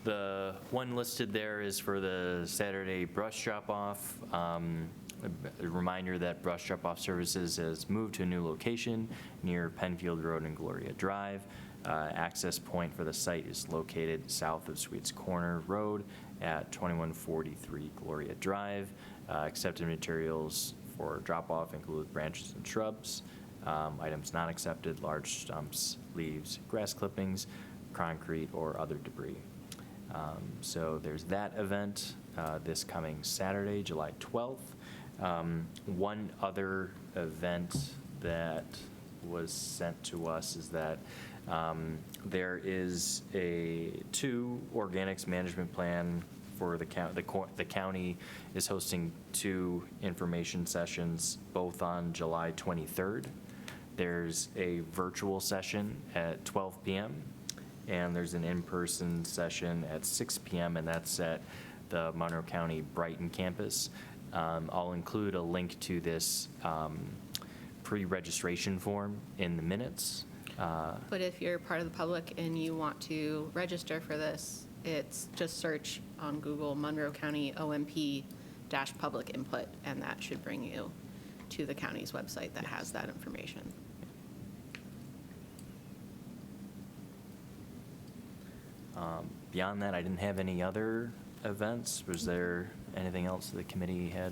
Speaker 4: the one listed there is for the Saturday brush drop-off. A reminder that brush drop-off services has moved to a new location near Penfield Road and Gloria Drive. Access point for the site is located south of Sweets Corner Road at 2143 Gloria Drive. Accepted materials for drop-off include branches and shrubs. Items not accepted, large stumps, leaves, grass clippings, concrete, or other debris. So there's that event this coming Saturday, July 12th. One other event that was sent to us is that there is two organics management plan for the county. The county is hosting two information sessions, both on July 23rd. There's a virtual session at 12 p.m. and there's an in-person session at 6 p.m. and that's at the Monroe County Brighton campus. I'll include a link to this pre-registration form in the minutes.
Speaker 3: But if you're part of the public and you want to register for this, it's just search on Google Monroe County OMP-public input, and that should bring you to the county's website that has that information.
Speaker 4: Beyond that, I didn't have any other events. Was there anything else the committee had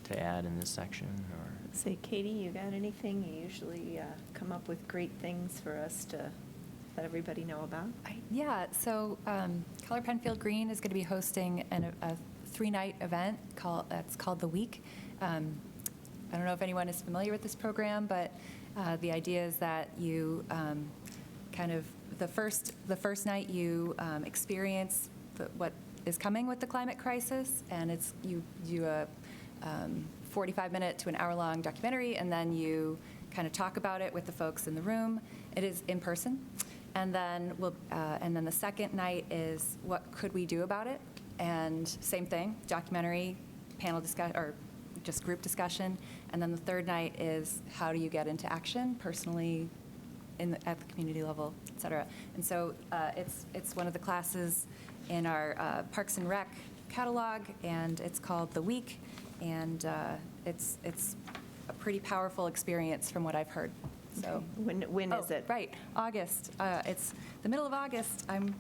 Speaker 4: to add in this section? Or
Speaker 1: Say, Katie, you got anything? You usually come up with great things for us to let everybody know about.
Speaker 6: Yeah, so Color Penfield Green is going to be hosting a 3-night event that's called The Week. I don't know if anyone is familiar with this program, but the idea is that you kind of, the first night you experience what is coming with the climate crisis, and you do a 45-minute to an hour-long documentary, and then you kind of talk about it with the folks in the room. It is in person. And then the second night is what could we do about it? And same thing, documentary, panel discussion, or just group discussion. And then the third night is how do you get into action personally at the community level, et cetera. And so it's one of the classes in our Parks and Rec catalog, and it's called The Week. And it's a pretty powerful experience from what I've heard. So
Speaker 1: When is it?
Speaker 6: Right, August. It's the middle of August. I'm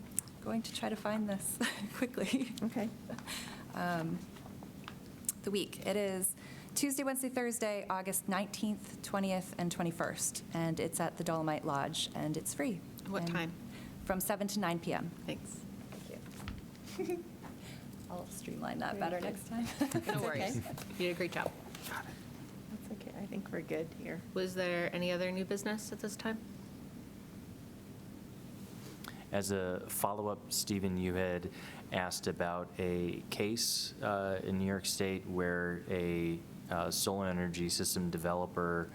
Speaker 6: going to try to find this quickly.
Speaker 1: Okay.
Speaker 6: The Week. It is Tuesday, Wednesday, Thursday, August 19th, 20th, and 21st. And it's at the Dolomite Lodge, and it's free.
Speaker 3: What
Speaker 6: And
Speaker 3: time?
Speaker 6: From 7 to 9 p.m.
Speaker 3: Thanks.
Speaker 6: Thank you. I'll streamline that
Speaker 1: Very
Speaker 6: better
Speaker 1: good.
Speaker 6: next time.
Speaker 3: No
Speaker 6: It's
Speaker 3: worries.
Speaker 6: okay.
Speaker 3: You did a great job.
Speaker 1: That's okay. I think we're good here.
Speaker 3: Was there any other new business at this time?
Speaker 4: As a follow-up, Stephen, you had asked about a case in New York State where a solar energy system developer,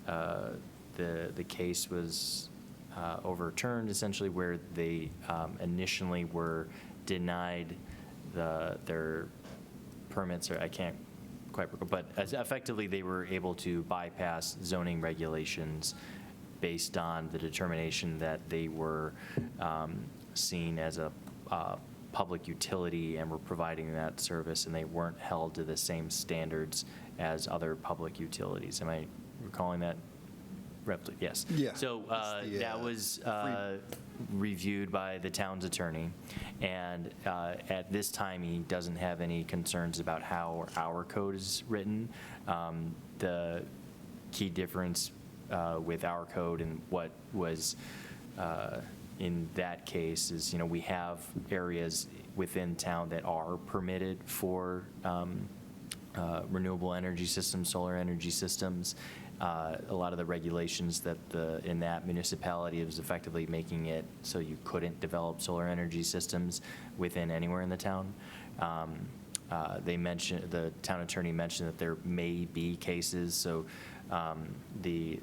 Speaker 4: the case was overturned, essentially, where they initially were denied their permits, or I can't quite recall, but effectively they were able to bypass zoning regulations based on the determination that they were seen as a public utility and were providing that service, and they weren't held to the same standards as other public utilities. Am I recalling that? Yes.
Speaker 8: Yeah.
Speaker 4: So
Speaker 8: It's the,
Speaker 4: that was reviewed by the town's attorney, and at this time, he doesn't have any concerns about how our code is written. The key difference with our code and what was in that case is, we have areas within town that are permitted for renewable energy systems, solar energy systems. A lot of the regulations that in that municipality is effectively making it so you couldn't develop solar energy systems within anywhere in the town. The town attorney mentioned that there may be cases, so the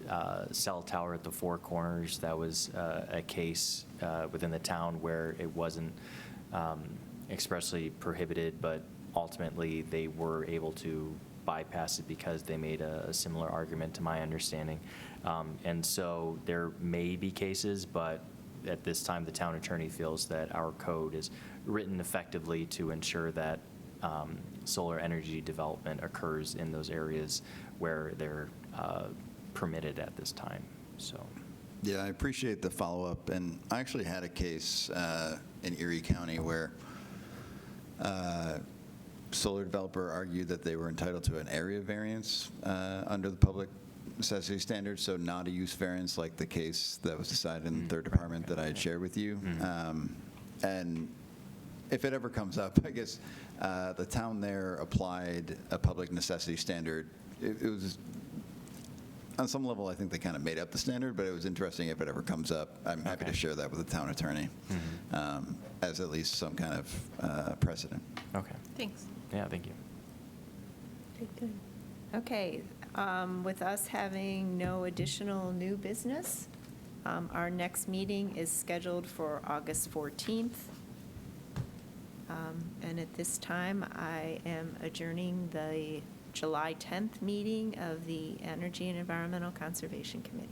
Speaker 4: cell tower at the Four Corners, that was a case within the town where it wasn't expressly prohibited, but ultimately they were able to bypass it because they made a similar argument, to my understanding. And so there may be cases, but at this time the town attorney feels that our code is written effectively to ensure that solar energy development occurs in those areas where they're permitted at this time. So.
Speaker 8: Yeah, I appreciate the follow-up. And I actually had a case in Erie County where solar developer argued that they were entitled to an area variance under the public necessity standards, so not a use variance like the case that was decided in the third department that I had shared with you. And if it ever comes up, I guess the town there applied a public necessity standard. It was, on some level, I think they kind of made up the standard, but it was interesting if it ever comes up. I'm happy to share that with the town attorney as at least some kind of precedent.
Speaker 4: Okay.
Speaker 3: Thanks.
Speaker 4: Yeah, thank you.
Speaker 1: Very good. Okay, with us having no additional new business, our next meeting is scheduled for August 14th. And at this time, I am adjourning the July 10th meeting of the Energy and Environmental Conservation Committee.